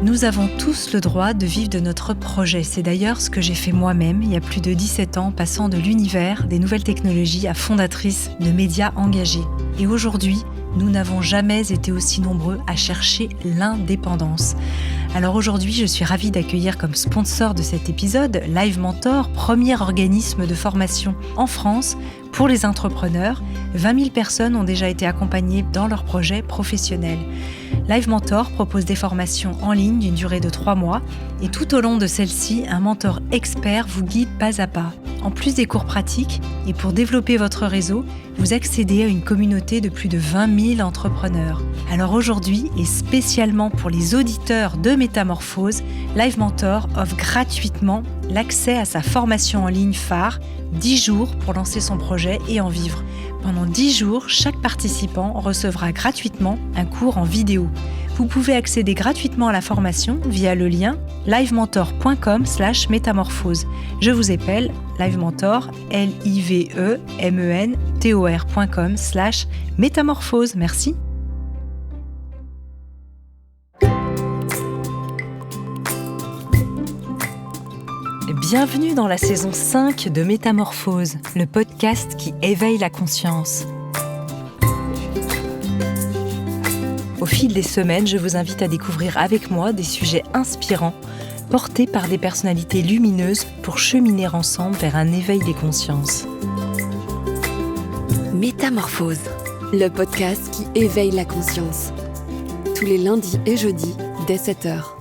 Nous avons tous le droit de vivre de notre projet. C'est d'ailleurs ce que j'ai fait moi-même il y a plus de 17 ans, passant de l'univers des nouvelles technologies à fondatrice de médias engagés. Et aujourd'hui, nous n'avons jamais été aussi nombreux à chercher l'indépendance. Alors aujourd'hui, je suis ravie d'accueillir comme sponsor de cet épisode Live Mentor, premier organisme de formation en France pour les entrepreneurs. 20 000 personnes ont déjà été accompagnées dans leurs projets professionnels. Live Mentor propose des formations en ligne d'une durée de 3 mois et tout au long de celle-ci, un mentor expert vous guide pas à pas. En plus des cours pratiques et pour développer votre réseau, vous accédez à une communauté de plus de 20 000 entrepreneurs. Alors aujourd'hui, et spécialement pour les auditeurs de Métamorphose, Live Mentor offre gratuitement l'accès à sa formation en ligne phare, 10 jours pour lancer son projet et en vivre. Pendant 10 jours, chaque participant recevra gratuitement un cours en vidéo. Vous pouvez accéder gratuitement à la formation via le lien livementor.com/métamorphose. Je vous appelle livementor, livementor.com/métamorphose. Merci. Bienvenue dans la saison 5 de Métamorphose, le podcast qui éveille la conscience. Au fil des semaines, je vous invite à découvrir avec moi des sujets inspirants, portés par des personnalités lumineuses pour cheminer ensemble vers un éveil des consciences. Métamorphose, le podcast qui éveille la conscience. Tous les lundis et jeudis, dès 7h.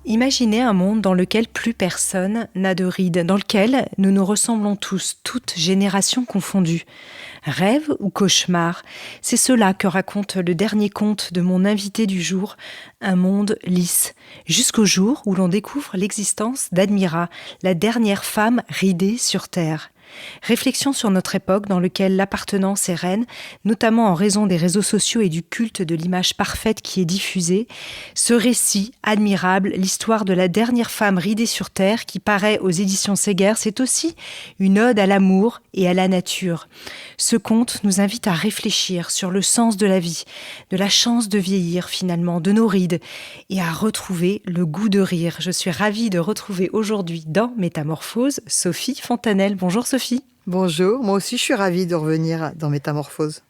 Imaginez un monde dans lequel plus personne n'a de rides, dans lequel nous nous ressemblons tous, toutes générations confondues. Rêve ou cauchemar, c'est cela que raconte le dernier conte de mon invité du jour, Un monde lisse, jusqu'au jour où l'on découvre l'existence d'Admira, la dernière femme ridée sur Terre. Réflexion sur notre époque dans laquelle l'appartenance est reine, notamment en raison des réseaux sociaux et du culte de l'image parfaite qui est diffusée. Ce récit admirable, l'histoire de la dernière femme ridée sur Terre qui paraît aux éditions Séguer, c'est aussi une ode à l'amour et à la nature. Ce conte nous invite à réfléchir sur le sens de la vie, de la chance de vieillir finalement, de nos rides, et à retrouver le goût de rire. Je suis ravie de retrouver aujourd'hui dans Métamorphose Sophie Fontanelle. Bonjour Sophie. Bonjour, moi aussi je suis ravie de revenir dans Métamorphose.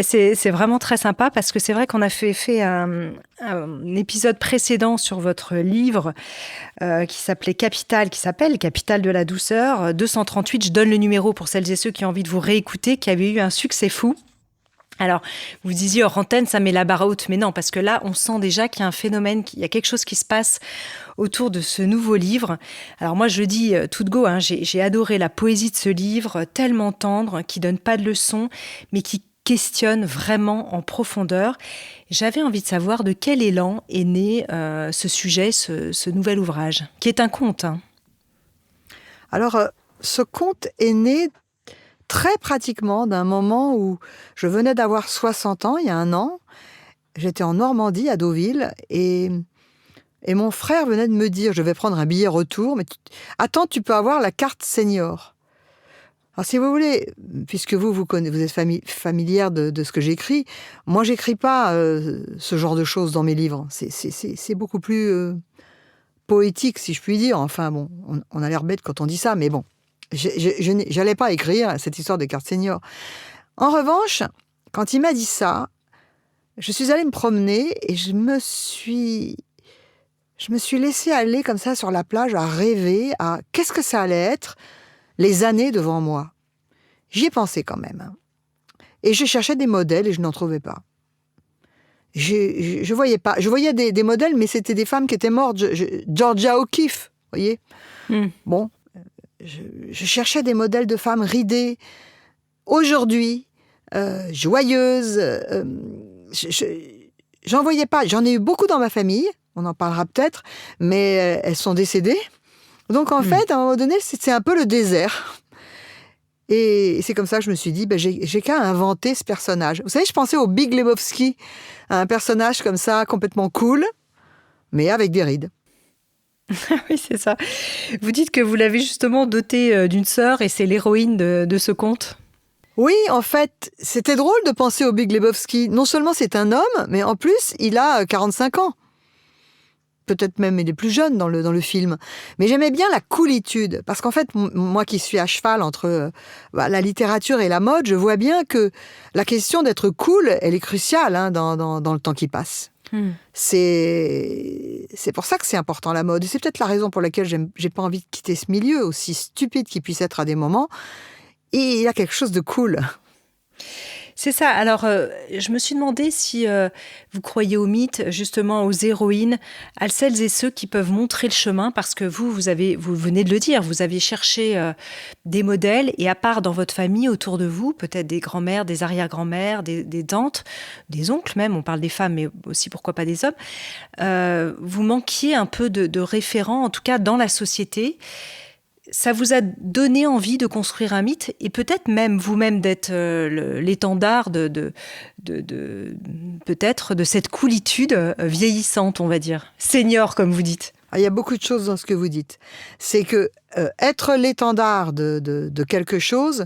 C'est vraiment très sympa parce que c'est vrai qu'on a fait un épisode précédent sur votre livre qui s'appelle Capital de la douceur, 238, je donne le numéro pour celles et ceux qui ont envie de vous réécouter, qui avait eu un succès fou. Alors, vous disiez hors antenne, ça met la barre haute, mais non, parce que là, on sent déjà qu'il y a un phénomène, qu'il y a quelque chose qui se passe autour de ce nouveau livre. Alors moi, je dis tout de go, j'ai adoré la poésie de ce livre, tellement tendre, qui donne pas de leçons, mais qui questionne vraiment en profondeur. J'avais envie de savoir de quel élan est né ce sujet, ce nouvel ouvrage, qui est un conte. Alors, ce conte est né très pratiquement d'un moment où je venais d'avoir 60 ans, il y a un an. J'étais en Normandie, à Deauville, et mon frère venait de me dire, je vais prendre un billet retour, mais attends, tu peux avoir la carte senior. Alors si vous voulez, puisque vous êtes familière de ce que j'écris, moi j'écris pas ce genre de choses dans mes livres. C'est beaucoup plus poétique, si je puis dire. Enfin bon, on a l'air bête quand on dit ça, mais bon. Je n'allais pas écrire cette histoire de carte senior. En revanche, quand il m'a dit ça, je suis allée me promener et je me suis laissée aller comme ça sur la plage à rêver à qu'est-ce que ça allait être les années devant moi. J'y ai pensé quand même. Et je cherchais des modèles et je n'en trouvais pas. Je voyais pas. Je voyais des modèles, mais c'était des femmes qui étaient mortes. Georgia O'Keeffe, vous voyez. Bon. Je cherchais des modèles de femmes ridées, aujourd'hui, joyeuses. J'en voyais pas. J'en ai eu beaucoup dans ma famille, on en parlera peut-être, mais elles sont décédées. Donc en fait, à un moment donné, c'est un peu le désert. Et c'est comme ça que je me suis dit, j'ai qu'à inventer ce personnage. Vous savez, je pensais au Big Lebowski, un personnage comme ça, complètement cool, mais avec des rides. Oui, c'est ça. Vous dites que vous l'avez justement doté d'une sœur et c'est l'héroïne de ce conte. Oui, en fait, c'était drôle de penser au Big Lebowski. Non seulement c'est un homme, mais en plus, il a 45 ans. Peut-être même il est plus jeune dans le film. Mais j'aimais bien la coolitude. Parce qu'en fait, moi qui suis à cheval entre la littérature et la mode, je vois bien que la question d'être cool, elle est cruciale dans le temps qui passe. C'est pour ça que c'est important la mode. Et c'est peut-être la raison pour laquelle j'ai pas envie de quitter ce milieu, aussi stupide qu'il puisse être à des moments. Et il y a quelque chose de cool. C'est ça. Alors, je me suis demandé si vous croyez aux mythes, justement aux héroïnes, à celles et ceux qui peuvent montrer le chemin, parce que vous venez de le dire, vous avez cherché des modèles, et à part dans votre famille, autour de vous, peut-être des grands-mères, des arrière-grands-mères, des tantes, des oncles même, on parle des femmes, mais aussi pourquoi pas des hommes, vous manquiez un peu de référents, en tout cas dans la société. Ça vous a donné envie de construire un mythe et peut-être même vous-même d'être l'étendard peut-être de cette coolitude vieillissante, on va dire, senior comme vous dites. Il y a beaucoup de choses dans ce que vous dites. C'est que être l'étendard de quelque chose,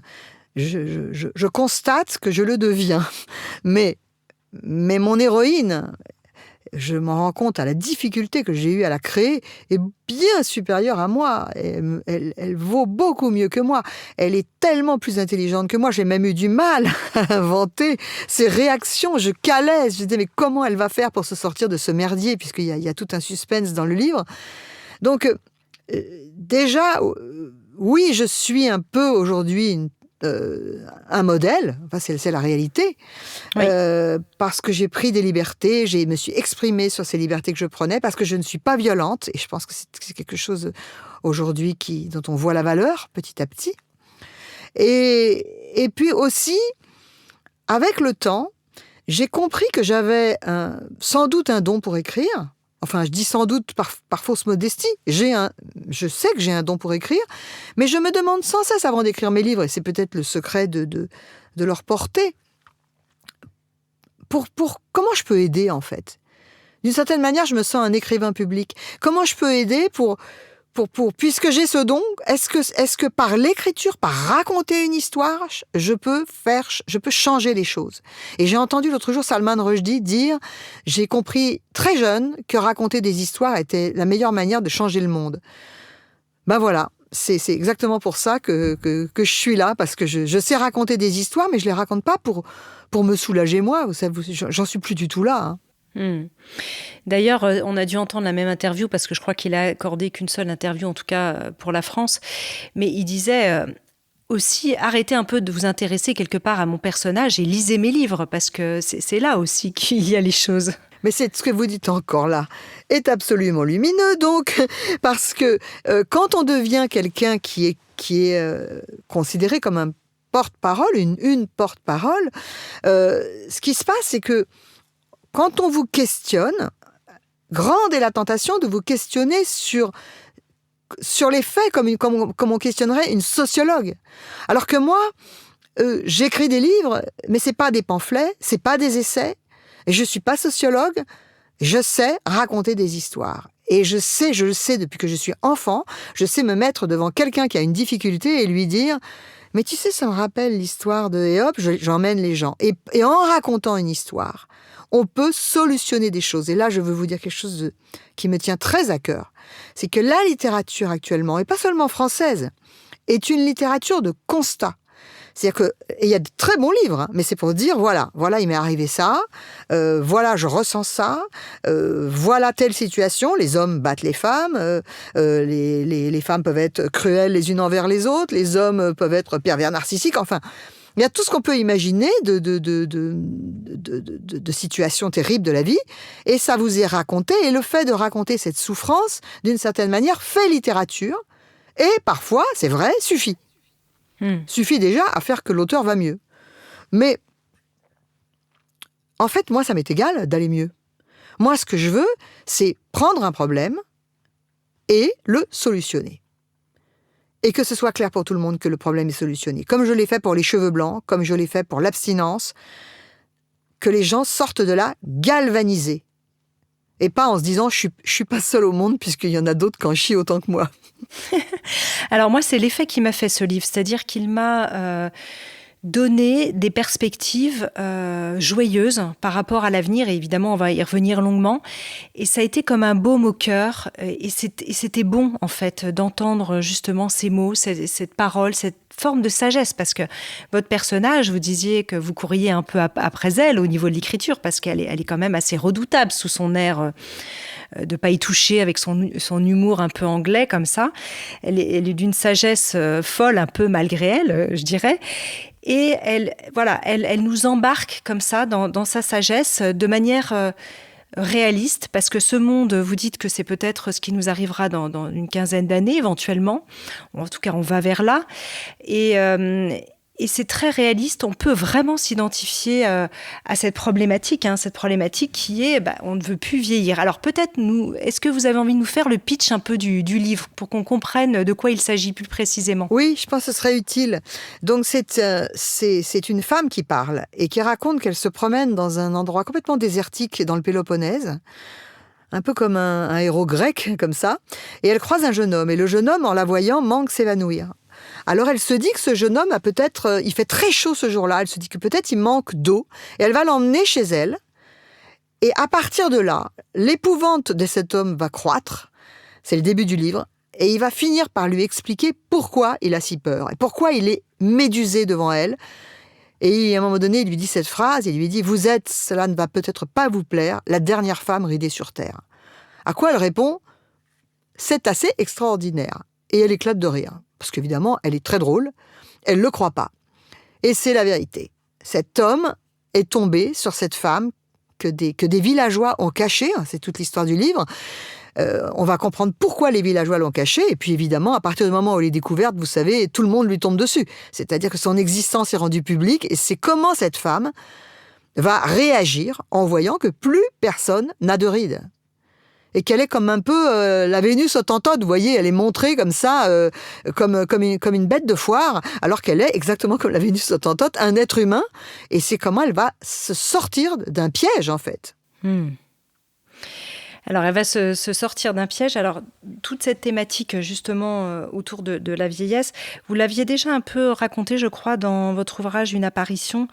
je constate que je le deviens. Mais mon héroïne, je m'en rends compte à la difficulté que j'ai eue à la créer, est bien supérieure à moi. Elle vaut beaucoup mieux que moi. Elle est tellement plus intelligente que moi. J'ai même eu du mal à inventer ses réactions. Je calais. Je disais, mais comment elle va faire pour se sortir de ce merdier, puisqu'il y a tout un suspense dans le livre. Donc, déjà, oui, je suis un peu aujourd'hui un modèle, enfin, c'est la réalité, oui. Parce que j'ai pris des libertés, je me suis exprimée sur ces libertés que je prenais, parce que je ne suis pas violente, et je pense que c'est quelque chose aujourd'hui dont on voit la valeur petit à petit. Et puis aussi, avec le temps, j'ai compris que j'avais sans doute un don pour écrire. Enfin, je dis sans doute par fausse modestie. Je sais que j'ai un don pour écrire, mais je me demande sans cesse avant d'écrire mes livres, et c'est peut-être le secret de leur portée, pour comment je peux aider, en fait. D'une certaine manière, je me sens un écrivain public. Comment je peux aider puisque j'ai ce don, est-ce que par l'écriture, par raconter une histoire, je peux changer les choses. Et j'ai entendu l'autre jour Salman Rushdie dire, j'ai compris très jeune que raconter des histoires était la meilleure manière de changer le monde. Ben voilà, c'est exactement pour ça que je suis là, parce que je sais raconter des histoires, mais je les raconte pas pour me soulager moi. J'en suis plus du tout là, hein. D'ailleurs, on a dû entendre la même interview, parce que je crois qu'il a accordé qu'une seule interview, en tout cas pour la France, mais il disait aussi, arrêtez un peu de vous intéresser quelque part à mon personnage et lisez mes livres, parce que c'est là aussi qu'il y a les choses. Mais c'est ce que vous dites encore là est absolument lumineux, donc, parce que quand on devient quelqu'un qui est considéré comme un porte-parole, une porte-parole, ce qui se passe, c'est que quand on vous questionne, grande est la tentation de vous questionner sur les faits, comme on questionnerait une sociologue. Alors que moi, j'écris des livres, mais c'est pas des pamphlets, c'est pas des essais, et je suis pas sociologue, je sais raconter des histoires. Et je le sais depuis que je suis enfant, je sais me mettre devant quelqu'un qui a une difficulté et lui dire « Mais tu sais, ça me rappelle l'histoire de... » Et hop, j'emmène les gens. Et en racontant une histoire, on peut solutionner des choses. Et là, je veux vous dire quelque chose qui me tient très à cœur. C'est que la littérature actuellement, et pas seulement française, est une littérature de constat. C'est-à-dire qu'il y a de très bons livres, hein, mais c'est pour dire, voilà, il m'est arrivé ça, voilà, je ressens ça, voilà telle situation, les hommes battent les femmes, les femmes peuvent être cruelles les unes envers les autres, les hommes peuvent être pervers narcissiques, enfin... Il y a tout ce qu'on peut imaginer de situations terribles de la vie, et ça vous est raconté, et le fait de raconter cette souffrance, d'une certaine manière, fait littérature, et parfois, c'est vrai, suffit. Suffit déjà à faire que l'auteur va mieux. Mais, en fait, moi, ça m'est égal d'aller mieux. Moi, ce que je veux, c'est prendre un problème et le solutionner. Et que ce soit clair pour tout le monde que le problème est solutionné. Comme je l'ai fait pour les cheveux blancs, comme je l'ai fait pour l'abstinence, que les gens sortent de là galvanisés. Et pas en se disant, je suis pas seule au monde, puisqu'il y en a d'autres qui en chient autant que moi. Alors moi, c'est l'effet qui m'a fait ce livre. C'est-à-dire qu'il m'a donner des perspectives joyeuses par rapport à l'avenir. Et évidemment, on va y revenir longuement. Et ça a été comme un baume au cœur. Et c'était bon, en fait, d'entendre justement ces mots, cette parole, cette forme de sagesse. Parce que votre personnage, vous disiez que vous couriez un peu après elle au niveau de l'écriture, parce qu'elle est quand même assez redoutable sous son air de ne pas y toucher, avec son humour un peu anglais comme ça. Elle est d'une sagesse folle, un peu malgré elle, je dirais. Et elle nous embarque comme ça dans sa sagesse de manière réaliste, parce que ce monde, vous dites que c'est peut-être ce qui nous arrivera dans une quinzaine d'années éventuellement. En tout cas, on va vers là. Et c'est très réaliste, on peut vraiment s'identifier à cette problématique qui est, on ne veut plus vieillir. Alors peut-être, est-ce que vous avez envie de nous faire le pitch un peu du livre pour qu'on comprenne de quoi il s'agit plus précisément ? Oui, je pense que ce serait utile. Donc c'est une femme qui parle et qui raconte qu'elle se promène dans un endroit complètement désertique dans le Péloponnèse, un peu comme un héros grec, comme ça, et elle croise un jeune homme, et le jeune homme, en la voyant, manque s'évanouir. Alors elle se dit que ce jeune homme a peut-être, il fait très chaud ce jour-là, elle se dit que peut-être il manque d'eau, et elle va l'emmener chez elle, et à partir de là, l'épouvante de cet homme va croître, c'est le début du livre, et il va finir par lui expliquer pourquoi il a si peur, et pourquoi il est médusé devant elle, et à un moment donné, il lui dit cette phrase, il lui dit « Vous êtes, cela ne va peut-être pas vous plaire, la dernière femme ridée sur terre ». À quoi elle répond « C'est assez extraordinaire ». Et elle éclate de rire. Parce qu'évidemment, elle est très drôle, elle ne le croit pas. Et c'est la vérité. Cet homme est tombé sur cette femme que des villageois ont cachée, c'est toute l'histoire du livre. On va comprendre pourquoi les villageois l'ont cachée, et puis évidemment, à partir du moment où elle est découverte, vous savez, tout le monde lui tombe dessus. C'est-à-dire que son existence est rendue publique, et c'est comment cette femme va réagir en voyant que plus personne n'a de rides. Et qu'elle est comme un peu la Vénus hottentote, vous voyez, elle est montrée comme ça, comme une bête de foire, alors qu'elle est exactement comme la Vénus hottentote, un être humain, et c'est comment elle va se sortir d'un piège, en fait. Alors, elle va se sortir d'un piège. Alors, toute cette thématique, justement, autour de la vieillesse, vous l'aviez déjà un peu raconté, je crois, dans votre ouvrage « Une apparition »,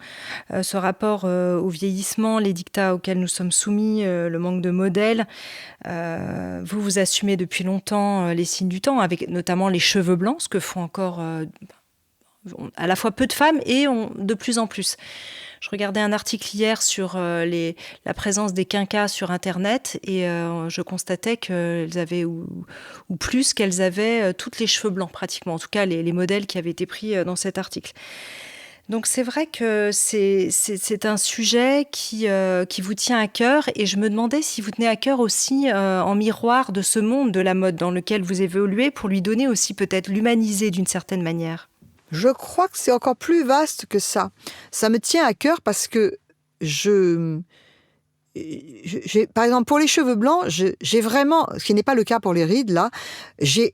ce rapport au vieillissement, les dictats auxquels nous sommes soumis, le manque de modèles. Vous assumez depuis longtemps les signes du temps, avec notamment les cheveux blancs, ce que font encore à la fois peu de femmes et de plus en plus. Je regardais un article hier sur la présence des quinquas sur Internet et je constatais qu'elles avaient, ou plus, qu'elles avaient toutes les cheveux blancs pratiquement, en tout cas les modèles qui avaient été pris dans cet article. Donc c'est vrai que c'est un sujet qui vous tient à cœur, et je me demandais si vous tenez à cœur aussi en miroir de ce monde de la mode dans lequel vous évoluez, pour lui donner aussi peut-être l'humaniser d'une certaine manière. Je crois que c'est encore plus vaste que ça. Ça me tient à cœur parce que par exemple, pour les cheveux blancs, j'ai vraiment, ce qui n'est pas le cas pour les rides, là, j'ai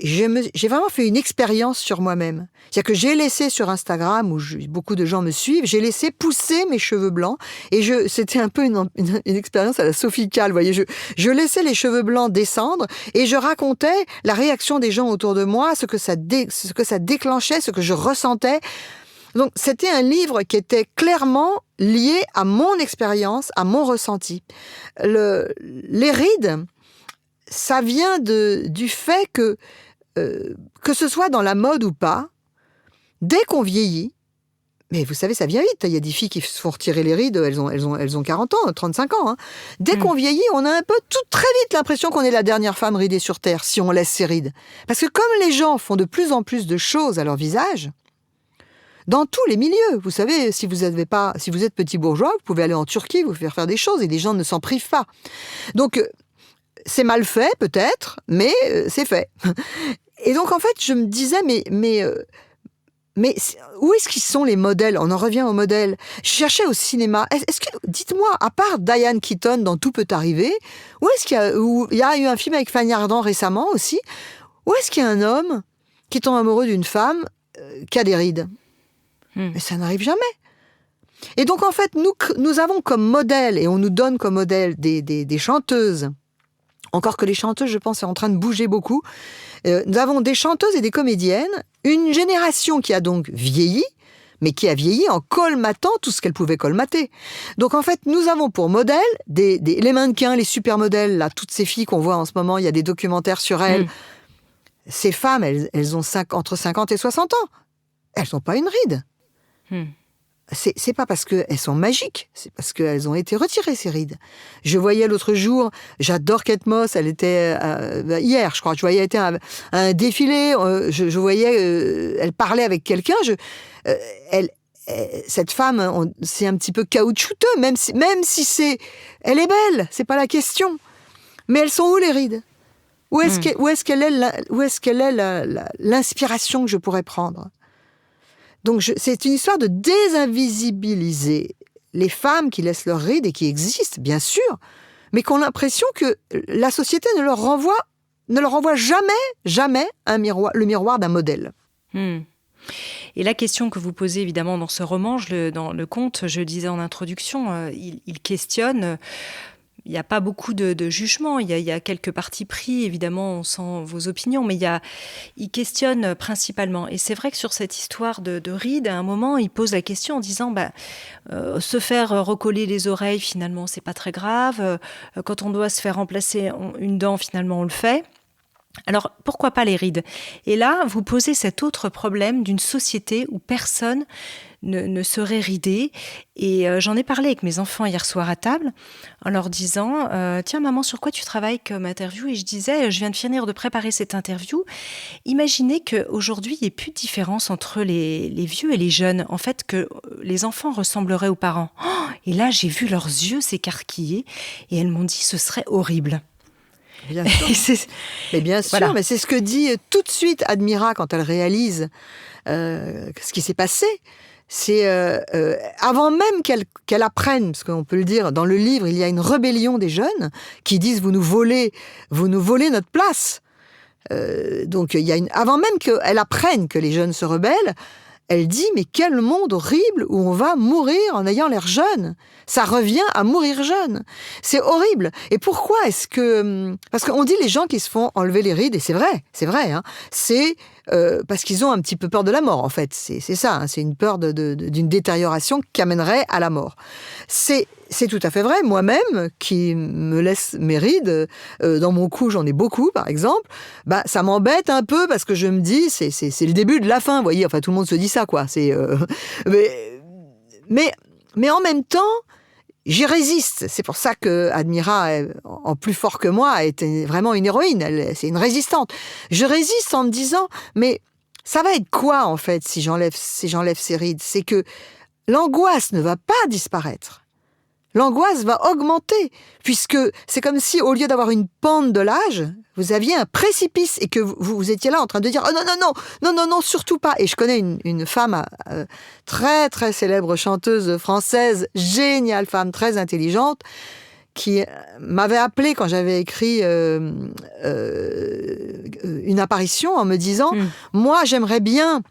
vraiment fait une expérience sur moi-même. C'est-à-dire que j'ai laissé sur Instagram, où beaucoup de gens me suivent, j'ai laissé pousser mes cheveux blancs, et c'était un peu une expérience à la Sophie Calle, vous voyez, je laissais les cheveux blancs descendre, et je racontais la réaction des gens autour de moi, ce que ça déclenchait, ce que je ressentais. Donc, c'était un livre qui était clairement lié à mon expérience, à mon ressenti. Les rides, ça vient du fait que ce soit dans la mode ou pas, dès qu'on vieillit, mais vous savez, ça vient vite. Il y a des filles qui se font retirer les rides, elles ont 40 ans, 35 ans. Hein. Dès qu'on vieillit, on a un peu très vite l'impression qu'on est la dernière femme ridée sur Terre, si on laisse ses rides. Parce que comme les gens font de plus en plus de choses à leur visage, dans tous les milieux, vous savez, si vous êtes petit bourgeois, vous pouvez aller en Turquie, vous faire des choses, et les gens ne s'en privent pas. Donc, c'est mal fait, peut-être, mais c'est fait. Et donc, en fait, je me disais, mais où est-ce qu'ils sont les modèles ? On en revient aux modèles. Je cherchais au cinéma. Dites-moi, à part Diane Keaton dans Tout peut arriver, où il y a eu un film avec Fanny Ardant récemment aussi, où est-ce qu'il y a un homme qui tombe amoureux d'une femme qui a des rides ? Mais ça n'arrive jamais. Et donc, en fait, nous avons comme modèle, et on nous donne comme modèle des chanteuses, encore que les chanteuses, je pense, sont en train de bouger beaucoup. Nous avons des chanteuses et des comédiennes, une génération qui a donc vieilli, mais qui a vieilli en colmatant tout ce qu'elle pouvait colmater. Donc en fait, nous avons pour modèle les mannequins, les supermodèles, là, toutes ces filles qu'on voit en ce moment, il y a des documentaires sur elles. Ces femmes, elles ont entre 50 et 60 ans. Elles n'ont pas une ride. C'est pas parce qu'elles sont magiques, c'est parce qu'elles ont été retirées, ces rides. Je voyais l'autre jour, j'adore Kate Moss, elle était hier, je crois, je voyais, elle était à un défilé, je voyais, elle parlait avec quelqu'un, cette femme, c'est un petit peu caoutchouteux, même si elle est belle, c'est pas la question. Mais elles sont où les rides ? Où est-ce qu'elle est l'inspiration que je pourrais prendre ? Donc, c'est une histoire de désinvisibiliser les femmes qui laissent leurs rides et qui existent, bien sûr, mais qui ont l'impression que la société ne leur renvoie jamais le miroir d'un modèle. Et la question que vous posez évidemment dans ce roman, dans le conte, je le disais en introduction, il questionne. Il n'y a pas beaucoup de jugement, il y a quelques partis pris, évidemment, on sent vos opinions, mais il questionne principalement. Et c'est vrai que sur cette histoire de rides, à un moment, il pose la question en disant se faire recoller les oreilles, finalement, c'est pas très grave. Quand on doit se faire remplacer une dent, finalement, on le fait. Alors, pourquoi pas les rides ? Et là, vous posez cet autre problème d'une société où personne ne serait ridé. Et j'en ai parlé avec mes enfants hier soir à table, en leur disant « Tiens, maman, sur quoi tu travailles comme interview ?» Et je disais « Je viens de finir de préparer cette interview. Imaginez qu'aujourd'hui, il n'y ait plus de différence entre les vieux et les jeunes. En fait, que les enfants ressembleraient aux parents. Oh » Et là, j'ai vu leurs yeux s'écarquiller et elles m'ont dit « Ce serait horrible. » Bien sûr. Mais bien sûr, voilà. Mais c'est ce que dit tout de suite Admira quand elle réalise ce qui s'est passé. C'est avant même qu'elle apprenne, parce qu'on peut le dire, dans le livre, il y a une rébellion des jeunes qui disent vous nous volez notre place. Donc avant même qu'elle apprenne que les jeunes se rebellent, elle dit mais quel monde horrible où on va mourir en ayant l'air jeune. Ça revient à mourir jeune. C'est horrible. Et pourquoi est-ce que... Parce qu'on dit les gens qui se font enlever les rides, et c'est vrai, hein, c'est parce qu'ils ont un petit peu peur de la mort, en fait. C'est ça, hein, c'est une peur d'une détérioration qui amènerait à la mort. C'est tout à fait vrai. Moi-même, qui me laisse mes rides, dans mon cou, j'en ai beaucoup, par exemple, ça m'embête un peu parce que je me dis, c'est le début de la fin, vous voyez. Enfin, tout le monde se dit ça, quoi. Mais en même temps, j'y résiste. C'est pour ça que Admira, en plus fort que moi, était vraiment une héroïne. C'est une résistante. Je résiste en me disant, mais ça va être quoi, en fait, si j'enlève ces rides ? C'est que l'angoisse ne va pas disparaître. L'angoisse va augmenter, puisque c'est comme si, au lieu d'avoir une pente de l'âge, vous aviez un précipice et que vous étiez là en train de dire « Oh non, surtout pas !» Et je connais une femme très, très célèbre chanteuse française, géniale femme, très intelligente, qui m'avait appelée quand j'avais écrit une apparition en me disant « Moi, j'aimerais bien,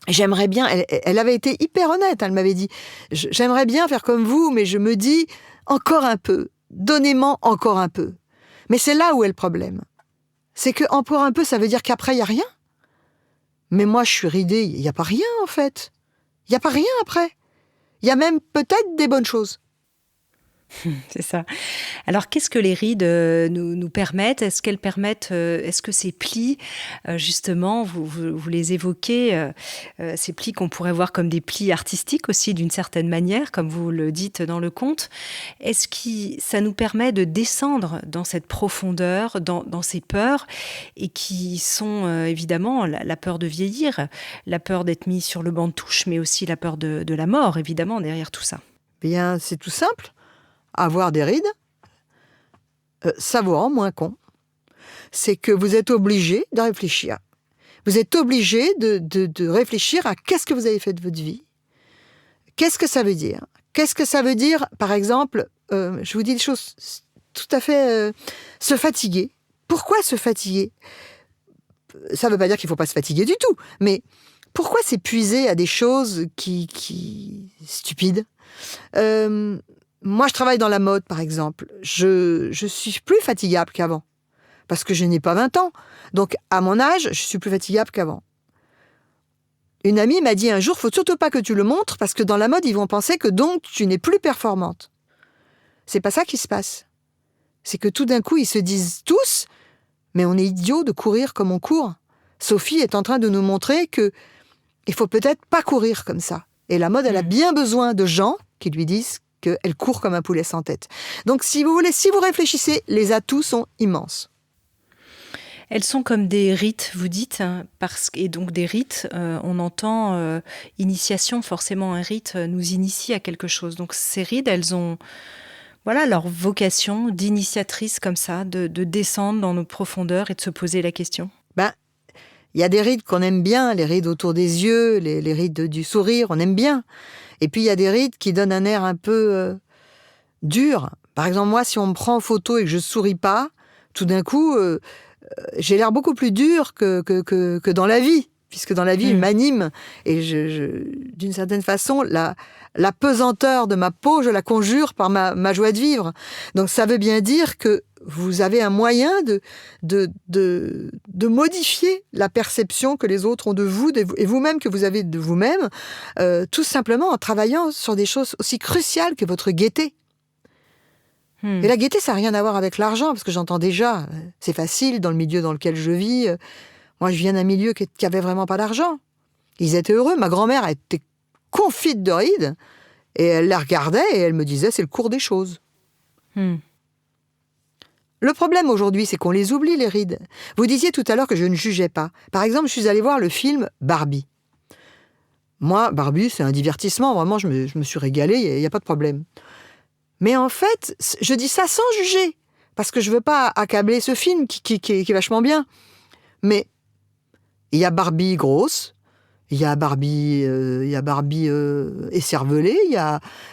elle avait été hyper honnête, elle m'avait dit « J'aimerais bien faire comme vous, mais je me dis encore un peu, donnez-moi encore un peu. » Mais c'est là où est le problème. C'est que encore un peu, ça veut dire qu'après, il n'y a rien. Mais moi, je suis ridée, il n'y a pas rien en fait. Il n'y a pas rien après. Il y a même peut-être des bonnes choses. C'est ça. Alors, qu'est-ce que les rides nous permettent ? Est-ce qu'elles permettent, est-ce que ces plis, justement, vous les évoquez, ces plis qu'on pourrait voir comme des plis artistiques aussi, d'une certaine manière, comme vous le dites dans le conte, est-ce que ça nous permet de descendre dans cette profondeur, dans ces peurs, et qui sont évidemment la peur de vieillir, la peur d'être mis sur le banc de touche, mais aussi la peur de la mort, évidemment, derrière tout ça ? Bien, c'est tout simple. Avoir des rides, ça vous rend moins con. C'est que vous êtes obligé de réfléchir. Vous êtes obligé de réfléchir à qu'est-ce que vous avez fait de votre vie. Qu'est-ce que ça veut dire ? Qu'est-ce que ça veut dire, par exemple, je vous dis des choses tout à fait... se fatiguer. Pourquoi se fatiguer ? Ça ne veut pas dire qu'il ne faut pas se fatiguer du tout, mais pourquoi s'épuiser à des choses qui stupides ? Moi, je travaille dans la mode, par exemple. Je suis plus fatigable qu'avant. Parce que je n'ai pas 20 ans. Donc, à mon âge, je suis plus fatigable qu'avant. Une amie m'a dit un jour, faut surtout pas que tu le montres parce que dans la mode, ils vont penser que donc tu n'es plus performante. C'est pas ça qui se passe. C'est que tout d'un coup, ils se disent tous, mais on est idiots de courir comme on court. Sophie est en train de nous montrer que il faut peut-être pas courir comme ça. Et la mode, elle a bien besoin de gens qui lui disent qu'elle court comme un poulet sans tête. Donc, si vous réfléchissez, les atouts sont immenses. Elles sont comme des rites, vous dites, et donc des rites, on entend initiation, forcément un rite nous initie à quelque chose. Donc ces rites, elles ont leur vocation d'initiatrice comme ça, de descendre dans nos profondeurs et de se poser la question. Il y a des rides qu'on aime bien, les rides autour des yeux, les rides du sourire, on aime bien. Et puis il y a des rides qui donnent un air un peu dur. Par exemple, moi, si on me prend en photo et que je souris pas, tout d'un coup... j'ai l'air beaucoup plus dur que dans la vie, puisque dans la vie, il m'anime. Et d'une certaine façon, la pesanteur de ma peau, je la conjure par ma joie de vivre. Donc ça veut bien dire que vous avez un moyen de modifier la perception que les autres ont de vous, et vous-même que vous avez de vous-même, tout simplement en travaillant sur des choses aussi cruciales que votre gaieté. Et la gaieté, ça n'a rien à voir avec l'argent, parce que j'entends déjà, c'est facile dans le milieu dans lequel je vis. Moi, je viens d'un milieu qui avait vraiment pas d'argent. Ils étaient heureux. Ma grand-mère était confite de rides, et elle les regardait et elle me disait, c'est le cours des choses. Le problème aujourd'hui, c'est qu'on les oublie, les rides. Vous disiez tout à l'heure que je ne jugeais pas. Par exemple, je suis allée voir le film Barbie. Moi, Barbie, c'est un divertissement. Vraiment, je me suis régalée, il n'y a pas de problème. Mais en fait, je dis ça sans juger, parce que je veux pas accabler ce film qui est vachement bien. Mais il y a Barbie grosse, il y a Barbie écervelée, il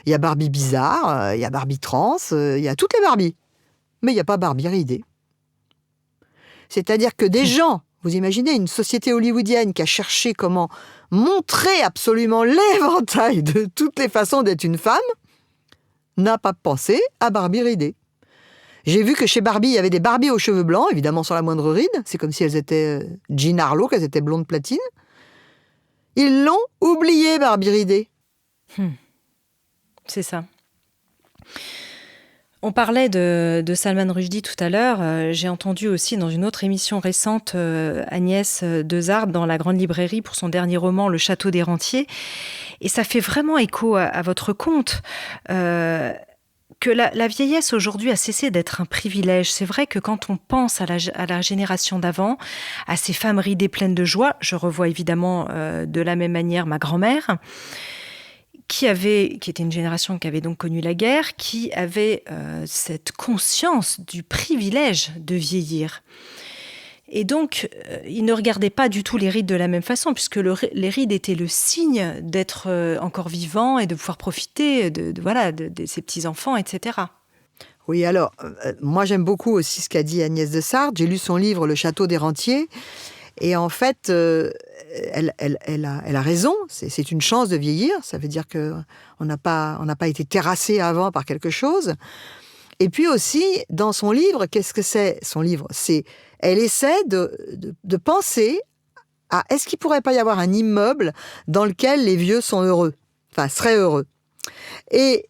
y a Barbie bizarre, il y a Barbie trans, il y a toutes les Barbies. Mais il n'y a pas Barbie ridée. C'est-à-dire que des gens, vous imaginez une société hollywoodienne qui a cherché comment montrer absolument l'éventail de toutes les façons d'être une femme, n'a pas pensé à Barbie ridée. J'ai vu que chez Barbie, il y avait des Barbies aux cheveux blancs, évidemment sans la moindre ride. C'est comme si elles étaient Jean Harlow, qu'elles étaient blondes platine. Ils l'ont oublié, Barbie ridée. C'est ça. On parlait de Salman Rushdie tout à l'heure. J'ai entendu aussi dans une autre émission récente Agnès Dezardes dans la Grande Librairie pour son dernier roman, Le Château des Rentiers. Et ça fait vraiment écho à votre conte. Que la vieillesse aujourd'hui a cessé d'être un privilège. C'est vrai que quand on pense à la génération d'avant, à ces femmes ridées pleines de joie, je revois évidemment de la même manière ma grand-mère, qui était une génération qui avait donc connu la guerre, qui avait cette conscience du privilège de vieillir. Et donc, ils ne regardaient pas du tout les rides de la même façon, puisque les rides étaient le signe d'être encore vivant et de pouvoir profiter de ses petits-enfants, etc. Oui, alors, moi j'aime beaucoup aussi ce qu'a dit Agnès Dezardes. J'ai lu son livre « Le Château des Rentiers ». Et en fait, elle a raison, c'est une chance de vieillir, ça veut dire qu'on n'a pas été terrassé avant par quelque chose. Et puis aussi, dans son livre, qu'est-ce que c'est son livre ? Elle essaie de penser à est-ce qu'il ne pourrait pas y avoir un immeuble dans lequel les vieux sont heureux, enfin seraient heureux. Et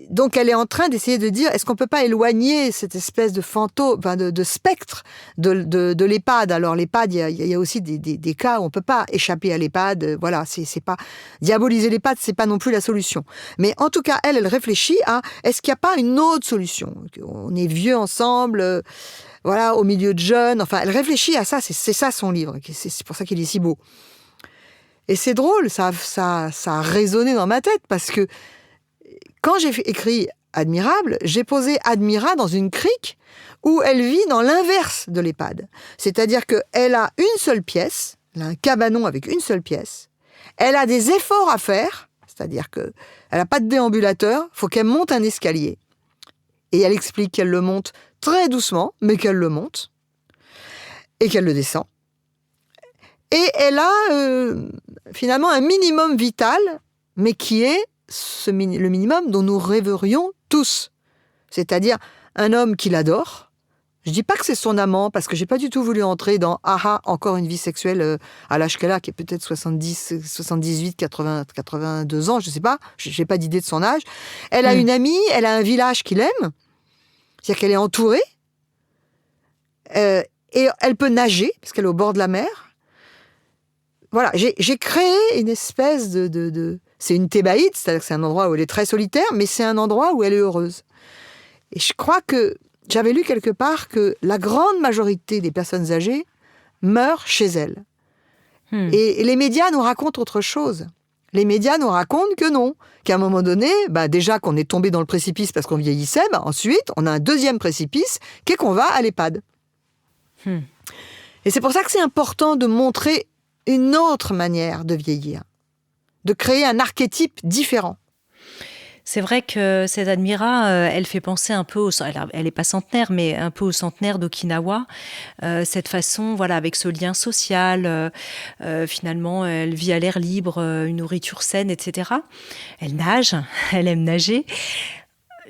donc, elle est en train d'essayer de dire, est-ce qu'on ne peut pas éloigner cette espèce de fantôme, de spectre de l'EHPAD ? Alors, l'EHPAD, il y a aussi des cas où on ne peut pas échapper à l'EHPAD. Voilà, c'est pas... Diaboliser l'EHPAD, ce n'est pas non plus la solution. Mais en tout cas, elle réfléchit à, est-ce qu'il n'y a pas une autre solution ? On est vieux ensemble, voilà, au milieu de jeunes. Enfin, elle réfléchit à ça, c'est ça son livre. C'est pour ça qu'il est si beau. Et c'est drôle, ça a résonné dans ma tête, parce que quand j'ai écrit Admirable, j'ai posé Admira dans une crique où elle vit dans l'inverse de l'EHPAD. C'est-à-dire qu'elle a une seule pièce, elle a un cabanon avec une seule pièce, elle a des efforts à faire, c'est-à-dire qu'elle n'a pas de déambulateur, il faut qu'elle monte un escalier. Et elle explique qu'elle le monte très doucement, mais qu'elle le monte, et qu'elle le descend. Et elle a finalement un minimum vital, mais qui est le minimum dont nous rêverions tous. C'est-à-dire un homme qui l'adore, Je dis pas que c'est son amant, parce que j'ai pas du tout voulu entrer dans encore une vie sexuelle à l'âge qu'elle a, qui est peut-être 70, 78, 80, 82 ans, je sais pas, j'ai pas d'idée de son âge. Elle a une amie, elle a un village qu'il aime, c'est-à-dire qu'elle est entourée, et elle peut nager, parce qu'elle est au bord de la mer. Voilà, j'ai créé une espèce de... C'est une thébaïde, c'est-à-dire que c'est un endroit où elle est très solitaire, mais c'est un endroit où elle est heureuse. Et je crois que j'avais lu quelque part que la grande majorité des personnes âgées meurent chez elles. Et les médias nous racontent autre chose. Les médias nous racontent que non, qu'à un moment donné, déjà qu'on est tombé dans le précipice parce qu'on vieillissait, ensuite, on a un deuxième précipice, qui est qu'on va à l'EHPAD. Et c'est pour ça que c'est important de montrer une autre manière de vieillir, de créer un archétype différent. C'est vrai que cette Admira, elle fait penser un peu elle n'est pas centenaire, mais un peu au centenaire d'Okinawa. Cette façon, voilà, avec ce lien social, finalement, elle vit à l'air libre, une nourriture saine, etc. Elle nage, elle aime nager.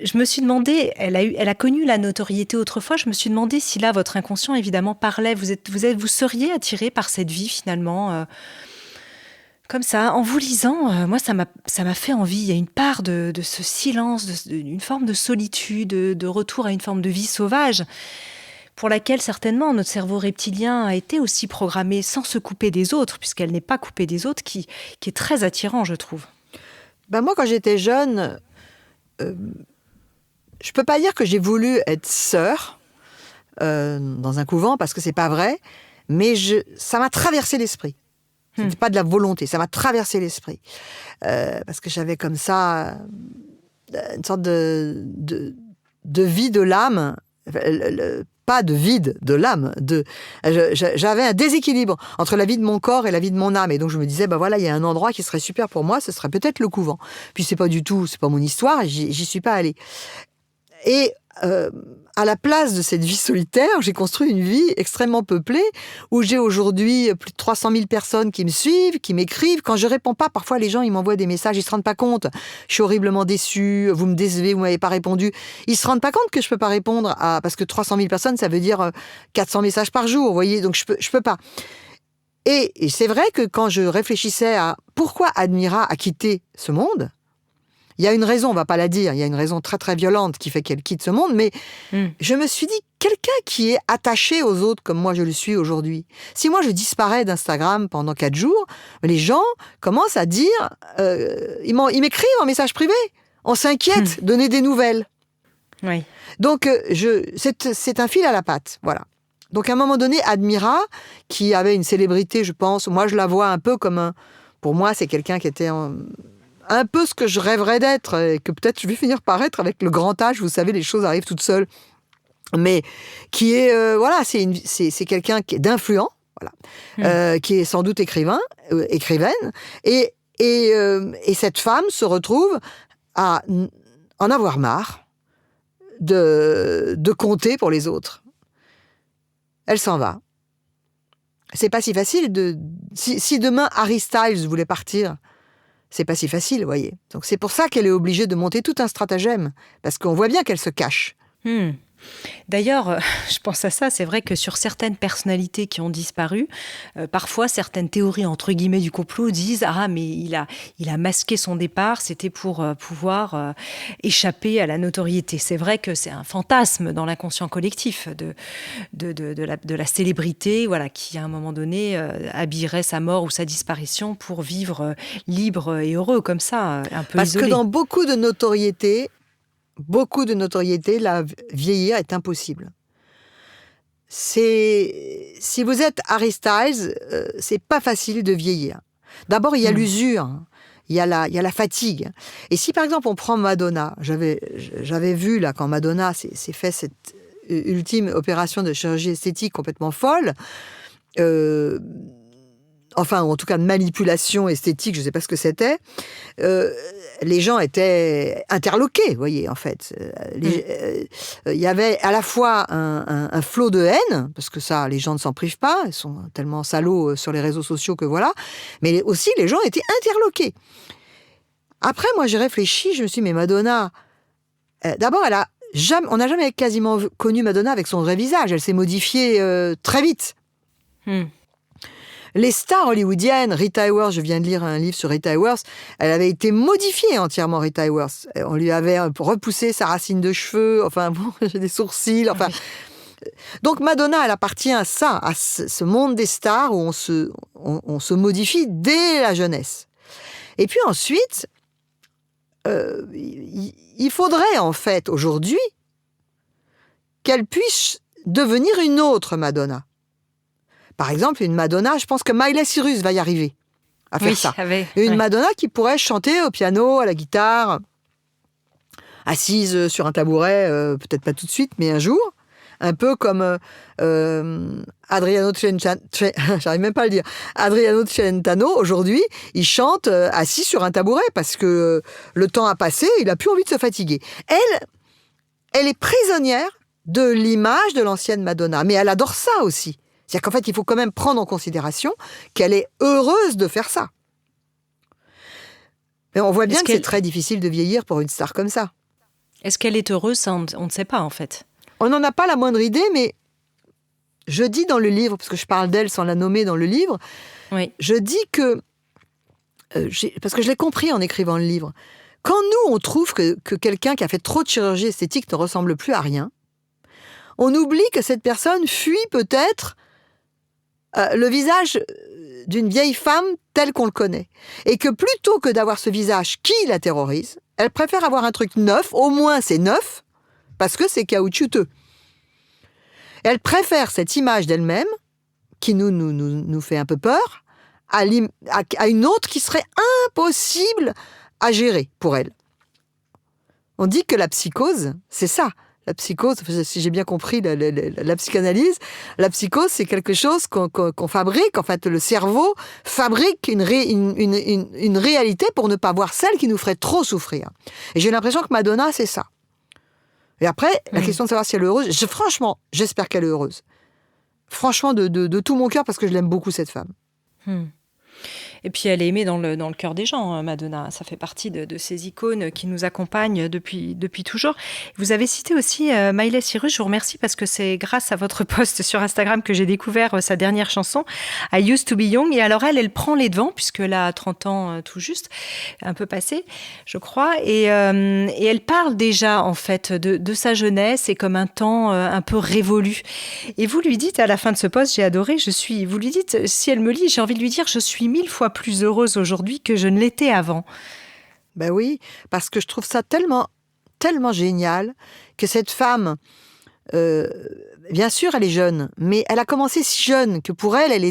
Je me suis demandé, elle a connu la notoriété autrefois, je me suis demandé si là, votre inconscient, évidemment, parlait. Vous seriez attiré par cette vie, finalement comme ça, en vous lisant, moi, ça m'a fait envie. Il y a une part de ce silence, une forme de solitude, de retour à une forme de vie sauvage, pour laquelle, certainement, notre cerveau reptilien a été aussi programmé sans se couper des autres, puisqu'elle n'est pas coupée des autres, qui est très attirant, je trouve. Moi, quand j'étais jeune, je peux pas dire que j'ai voulu être sœur dans un couvent, parce que c'est pas vrai, mais ça m'a traversé l'esprit. C'était pas de la volonté, ça m'a traversé l'esprit. Parce que j'avais comme ça une sorte de vie de l'âme, pas de vide de l'âme. J'avais un déséquilibre entre la vie de mon corps et la vie de mon âme. Et donc je me disais, voilà, il y a un endroit qui serait super pour moi, ce serait peut-être le couvent. Puis c'est pas mon histoire, j'y suis pas allée. Et à la place de cette vie solitaire, j'ai construit une vie extrêmement peuplée, où j'ai aujourd'hui plus de 300 000 personnes qui me suivent, qui m'écrivent. Quand je réponds pas, parfois les gens ils m'envoient des messages, ils se rendent pas compte. Je suis horriblement déçue, vous me décevez, vous m'avez pas répondu. Ils se rendent pas compte que je peux pas répondre parce que 300 000 personnes, ça veut dire 400 messages par jour, vous voyez, donc je peux pas. Et c'est vrai que quand je réfléchissais à pourquoi Admira a quitté ce monde, il y a une raison, on va pas la dire, il y a une raison très très violente qui fait qu'elle quitte ce monde, mais je me suis dit, quelqu'un qui est attaché aux autres comme moi je le suis aujourd'hui, si moi je disparais d'Instagram pendant 4 jours, les gens commencent à dire, ils m'écrivent en message privé, on s'inquiète, donnez des nouvelles. Oui. Donc c'est un fil à la patte, voilà. Donc à un moment donné, Admira, qui avait une célébrité, je pense, moi je la vois un peu comme pour moi c'est quelqu'un qui était un peu ce que je rêverais d'être, et que peut-être je vais finir par être avec le grand âge, vous savez, les choses arrivent toutes seules. Mais qui est, c'est quelqu'un qui est d'influent, voilà, qui est sans doute écrivaine, et cette femme se retrouve à en avoir marre de compter pour les autres. Elle s'en va. C'est pas si facile si demain Harry Styles voulait partir, c'est pas si facile, vous voyez. Donc c'est pour ça qu'elle est obligée de monter tout un stratagème, parce qu'on voit bien qu'elle se cache. D'ailleurs, je pense à ça, c'est vrai que sur certaines personnalités qui ont disparu, parfois certaines théories entre guillemets du complot disent « Ah, mais il a masqué son départ, c'était pour pouvoir échapper à la notoriété ». C'est vrai que c'est un fantasme dans l'inconscient collectif de la célébrité, voilà, qui à un moment donné habillerait sa mort ou sa disparition pour vivre libre et heureux comme ça, un peu Parce isolé. que dans beaucoup de notoriété, vieillir est impossible. Si vous êtes Harry Styles, c'est pas facile de vieillir. D'abord, il y a l'usure, il y a la fatigue. Et si par exemple on prend Madonna, j'avais vu là quand Madonna s'est fait cette ultime opération de chirurgie esthétique complètement folle, enfin, en tout cas de manipulation esthétique, je ne sais pas ce que c'était, les gens étaient interloqués, vous voyez, en fait. Il y avait à la fois un flot de haine, parce que ça, les gens ne s'en privent pas, ils sont tellement salauds sur les réseaux sociaux que voilà, mais aussi les gens étaient interloqués. Après, moi, j'ai réfléchi, je me suis dit, mais Madonna, d'abord, on n'a jamais quasiment connu Madonna avec son vrai visage. Elle s'est modifiée très vite. Les stars hollywoodiennes, Rita Hayworth, je viens de lire un livre sur Rita Hayworth, elle avait été modifiée entièrement, Rita Hayworth. On lui avait repoussé sa racine de cheveux, enfin, bon, j'ai des sourcils, enfin... Donc Madonna, elle appartient à ça, à ce monde des stars où on se modifie dès la jeunesse. Et puis ensuite, il faudrait en fait aujourd'hui qu'elle puisse devenir une autre Madonna. Par exemple, une Madonna, je pense que Miley Cyrus va y arriver à faire ça. Une Madonna qui pourrait chanter au piano, à la guitare, assise sur un tabouret, peut-être pas tout de suite, mais un jour. Un peu comme Adriano Celentano, j'arrive même pas à le dire. Adriano Celentano, aujourd'hui, il chante assis sur un tabouret parce que le temps a passé, il a plus envie de se fatiguer. Elle est prisonnière de l'image de l'ancienne Madonna, mais elle adore ça aussi. C'est-à-dire qu'en fait, il faut quand même prendre en considération qu'elle est heureuse de faire ça. Mais on voit bien que c'est très difficile de vieillir pour une star comme ça. Est-ce qu'elle est heureuse ? Ça, on ne sait pas, en fait. On n'en a pas la moindre idée, mais je dis dans le livre, parce que je parle d'elle sans la nommer dans le livre, je dis que, parce que je l'ai compris en écrivant le livre, quand nous, on trouve que quelqu'un qui a fait trop de chirurgie esthétique ne ressemble plus à rien, on oublie que cette personne fuit peut-être le visage d'une vieille femme telle qu'on le connaît. Et que plutôt que d'avoir ce visage qui la terrorise, elle préfère avoir un truc neuf, au moins c'est neuf, parce que c'est caoutchouteux. Elle préfère cette image d'elle-même, qui nous fait un peu peur, à une autre qui serait impossible à gérer pour elle. On dit que la psychose, c'est ça. La psychose, si j'ai bien compris la psychanalyse, la psychose, c'est quelque chose qu'on fabrique. En fait, le cerveau fabrique une réalité pour ne pas voir celle qui nous ferait trop souffrir. Et j'ai l'impression que Madonna, c'est ça. Et après, la question de savoir si elle est heureuse, franchement, j'espère qu'elle est heureuse. Franchement, de tout mon cœur, parce que je l'aime beaucoup, cette femme. Et puis elle est aimée dans le cœur des gens, Madonna. Ça fait partie de ces icônes qui nous accompagnent depuis toujours. Vous avez cité aussi Miley Cyrus. Je vous remercie parce que c'est grâce à votre post sur Instagram que j'ai découvert sa dernière chanson, I Used to Be Young. Et alors elle prend les devants puisqu'elle a 30 ans tout juste, un peu passé, je crois. Et elle parle déjà en fait de sa jeunesse et comme un temps un peu révolu. Et vous lui dites à la fin de ce post, j'ai adoré, vous lui dites, si elle me lit, j'ai envie de lui dire, je suis 1000 fois plus heureuse aujourd'hui que je ne l'étais avant. Ben oui, parce que je trouve ça tellement, tellement génial que cette femme, bien sûr, elle est jeune, mais elle a commencé si jeune que pour elle, elle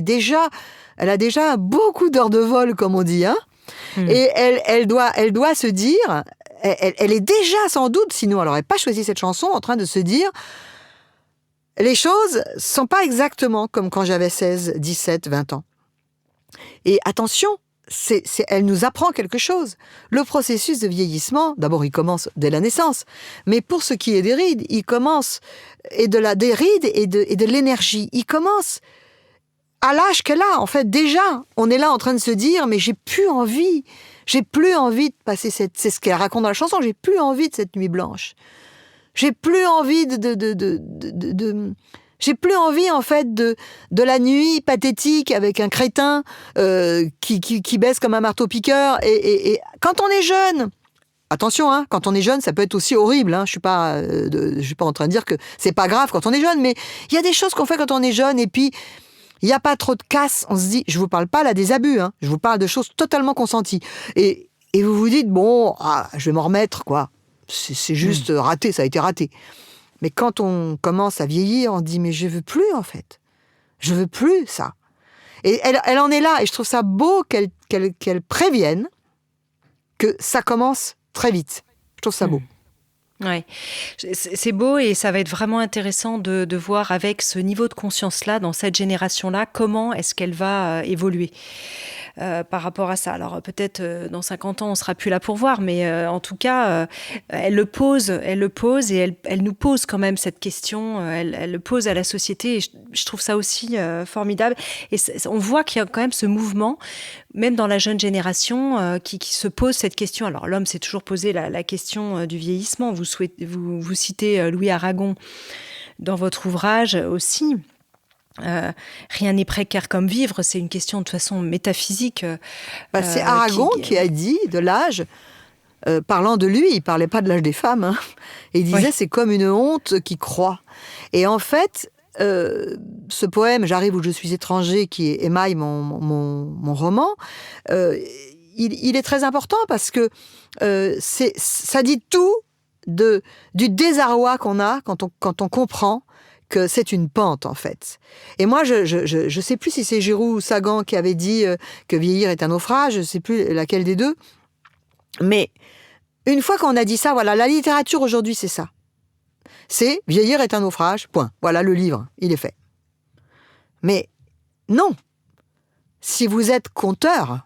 a déjà beaucoup d'heures de vol, comme on dit, hein. Et elle doit se dire, elle est déjà sans doute, sinon elle n'aurait pas choisi cette chanson, en train de se dire, les choses sont pas exactement comme quand j'avais 16, 17, 20 ans. Et attention, elle nous apprend quelque chose. Le processus de vieillissement, d'abord, il commence dès la naissance. Mais pour ce qui est des rides, il commence, des rides et de l'énergie, il commence à l'âge qu'elle a. En fait, déjà, on est là en train de se dire, mais j'ai plus envie de passer c'est ce qu'elle raconte dans la chanson, j'ai plus envie de cette nuit blanche. J'ai plus envie j'ai plus envie, en fait, de la nuit pathétique avec un crétin qui baisse comme un marteau-piqueur. Et quand on est jeune, attention, hein, quand on est jeune, ça peut être aussi horrible. Hein, je suis pas en train de dire que c'est pas grave quand on est jeune, mais il y a des choses qu'on fait quand on est jeune et puis il n'y a pas trop de casse. On se dit, je vous parle pas là des abus, hein, je vous parle de choses totalement consenties. Et vous vous dites, bon, je vais m'en remettre, quoi. C'est juste raté, ça a été raté. Mais quand on commence à vieillir, on dit, mais je veux plus, en fait. Je veux plus ça. Et elle en est là. Et je trouve ça beau qu'elle prévienne que ça commence très vite. Je trouve ça beau. Ouais, c'est beau et ça va être vraiment intéressant de voir avec ce niveau de conscience-là, dans cette génération-là, comment est-ce qu'elle va évoluer. par rapport à ça. Alors peut-être dans 50 ans, on sera plus là pour voir, mais en tout cas, elle le pose et elle nous pose quand même cette question, elle le pose à la société et je trouve ça aussi formidable. Et on voit qu'il y a quand même ce mouvement, même dans la jeune génération, qui se pose cette question. Alors l'homme s'est toujours posé la question du vieillissement. Vous citez Louis Aragon dans votre ouvrage aussi. Rien n'est précaire comme vivre, c'est une question de toute façon métaphysique. C'est Aragon qui a dit de l'âge, parlant de lui, il parlait pas de l'âge des femmes, hein, et il disait c'est comme une honte qui croît. Et en fait, ce poème J'arrive où je suis étranger, qui émaille mon roman, il est très important parce que ça dit tout du désarroi qu'on a quand on comprend que c'est une pente, en fait. Et moi, je sais plus si c'est Giroud ou Sagan qui avait dit que vieillir est un naufrage, je sais plus laquelle des deux. Mais une fois qu'on a dit ça, voilà, la littérature aujourd'hui, c'est ça. C'est vieillir est un naufrage, point. Voilà, le livre, il est fait. Mais non. Si vous êtes conteur,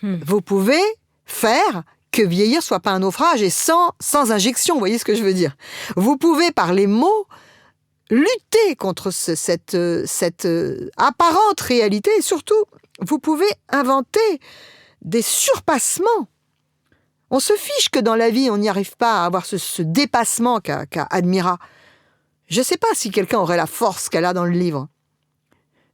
vous pouvez faire que vieillir soit pas un naufrage et sans injection, vous voyez ce que je veux dire. Vous pouvez, par les mots, lutter contre cette apparente réalité et surtout, vous pouvez inventer des surpassements. On se fiche que dans la vie, on n'y arrive pas à avoir ce dépassement qu'a Admira. Je ne sais pas si quelqu'un aurait la force qu'elle a dans le livre.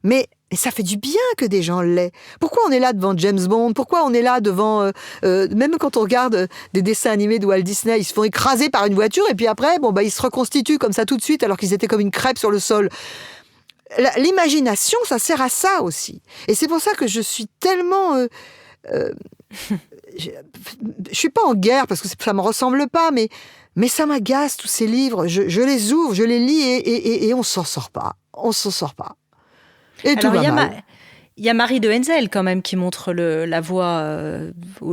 Mais ça fait du bien que des gens l'aient. Pourquoi on est là devant James Bond ? Pourquoi on est là devant... même quand on regarde des dessins animés de Walt Disney, ils se font écraser par une voiture et puis après, ils se reconstituent comme ça tout de suite alors qu'ils étaient comme une crêpe sur le sol. L'imagination, ça sert à ça aussi. Et c'est pour ça que je suis tellement... je suis pas en guerre parce que ça me ressemble pas, mais ça m'agace tous ces livres. Je les ouvre, je les lis et on s'en sort pas. On s'en sort pas. Et tout va mal. Il y a Marie de Henzel quand même qui montre la voie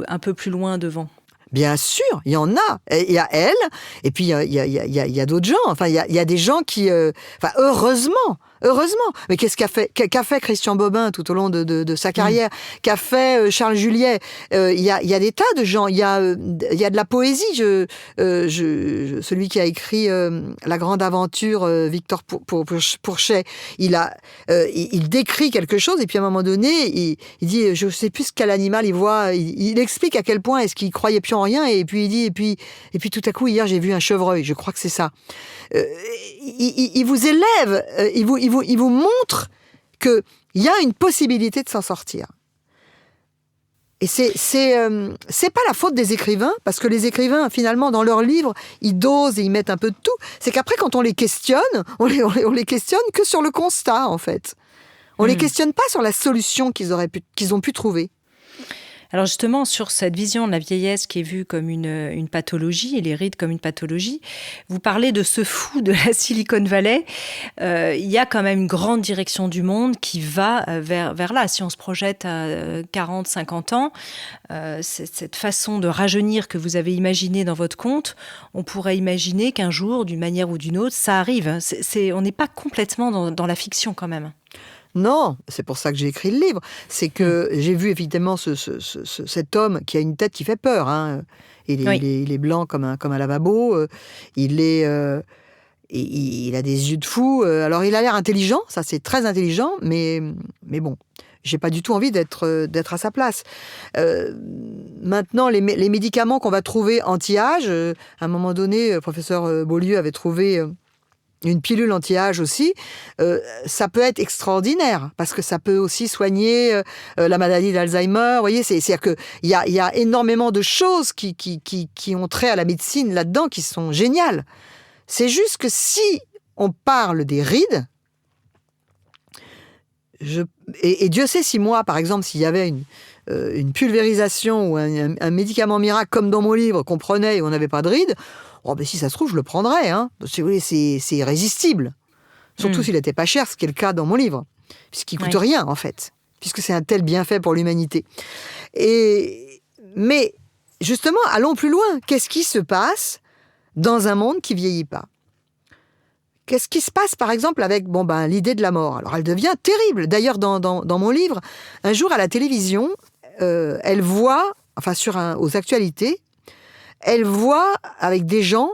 un peu plus loin devant. Bien sûr, il y en a. Il y a elle, et puis il y a d'autres gens. Enfin, il y a des gens qui... heureusement. Mais qu'est-ce qu'a fait Christian Bobin tout au long de sa carrière ? Qu'a fait Charles Juliet ? Il y a des tas de gens. Il y a de la poésie. Celui qui a écrit La Grande Aventure, Victor Pourchet, il décrit quelque chose et puis à un moment donné, il dit, je sais plus quel animal il voit. Il explique à quel point est-ce qu'il croyait plus en rien et puis il dit et puis tout à coup hier j'ai vu un chevreuil. Je crois que c'est ça. Il vous élève, il vous montre qu'il y a une possibilité de s'en sortir. Et c'est pas la faute des écrivains, parce que les écrivains, finalement, dans leurs livres, ils dosent et ils mettent un peu de tout. C'est qu'après, quand on les questionne, on les questionne que sur le constat, en fait. On les questionne pas sur la solution qu'ils ont pu trouver. Alors justement, sur cette vision de la vieillesse qui est vue comme une pathologie, et les rides comme une pathologie, vous parlez de ce fou de la Silicon Valley. Il y a quand même une grande direction du monde qui va vers là. Si on se projette à 40, 50 ans, cette façon de rajeunir que vous avez imaginée dans votre conte, on pourrait imaginer qu'un jour, d'une manière ou d'une autre, ça arrive. On n'est pas complètement dans la fiction quand même. Non, c'est pour ça que j'ai écrit le livre. C'est que j'ai vu évidemment cet homme qui a une tête qui fait peur. Hein. Il est blanc comme un lavabo. Il a des yeux de fou. Alors il a l'air intelligent, ça c'est très intelligent, mais bon, j'ai pas du tout envie d'être à sa place. Maintenant, les médicaments qu'on va trouver anti-âge, à un moment donné, le professeur Beaulieu avait trouvé une pilule anti-âge aussi, ça peut être extraordinaire, parce que ça peut aussi soigner la maladie d'Alzheimer. Vous voyez, c'est-à-dire qu'il y a énormément de choses qui ont trait à la médecine là-dedans, qui sont géniales. C'est juste que si on parle des rides, et Dieu sait si moi, par exemple, s'il y avait une pulvérisation ou un médicament miracle, comme dans mon livre, qu'on prenait et on n'avait pas de rides, si ça se trouve, je le prendrais. Hein. C'est irrésistible. Surtout s'il n'était pas cher, ce qui est le cas dans mon livre. Puisqu'il ne coûte rien, en fait. Puisque c'est un tel bienfait pour l'humanité. Mais, justement, allons plus loin. Qu'est-ce qui se passe dans un monde qui ne vieillit pas ? qu'est-ce qui se passe, par exemple, avec l'idée de la mort? Alors, elle devient terrible. D'ailleurs, dans mon livre, un jour, à la télévision, elle voit, aux actualités, elle voit, avec des gens,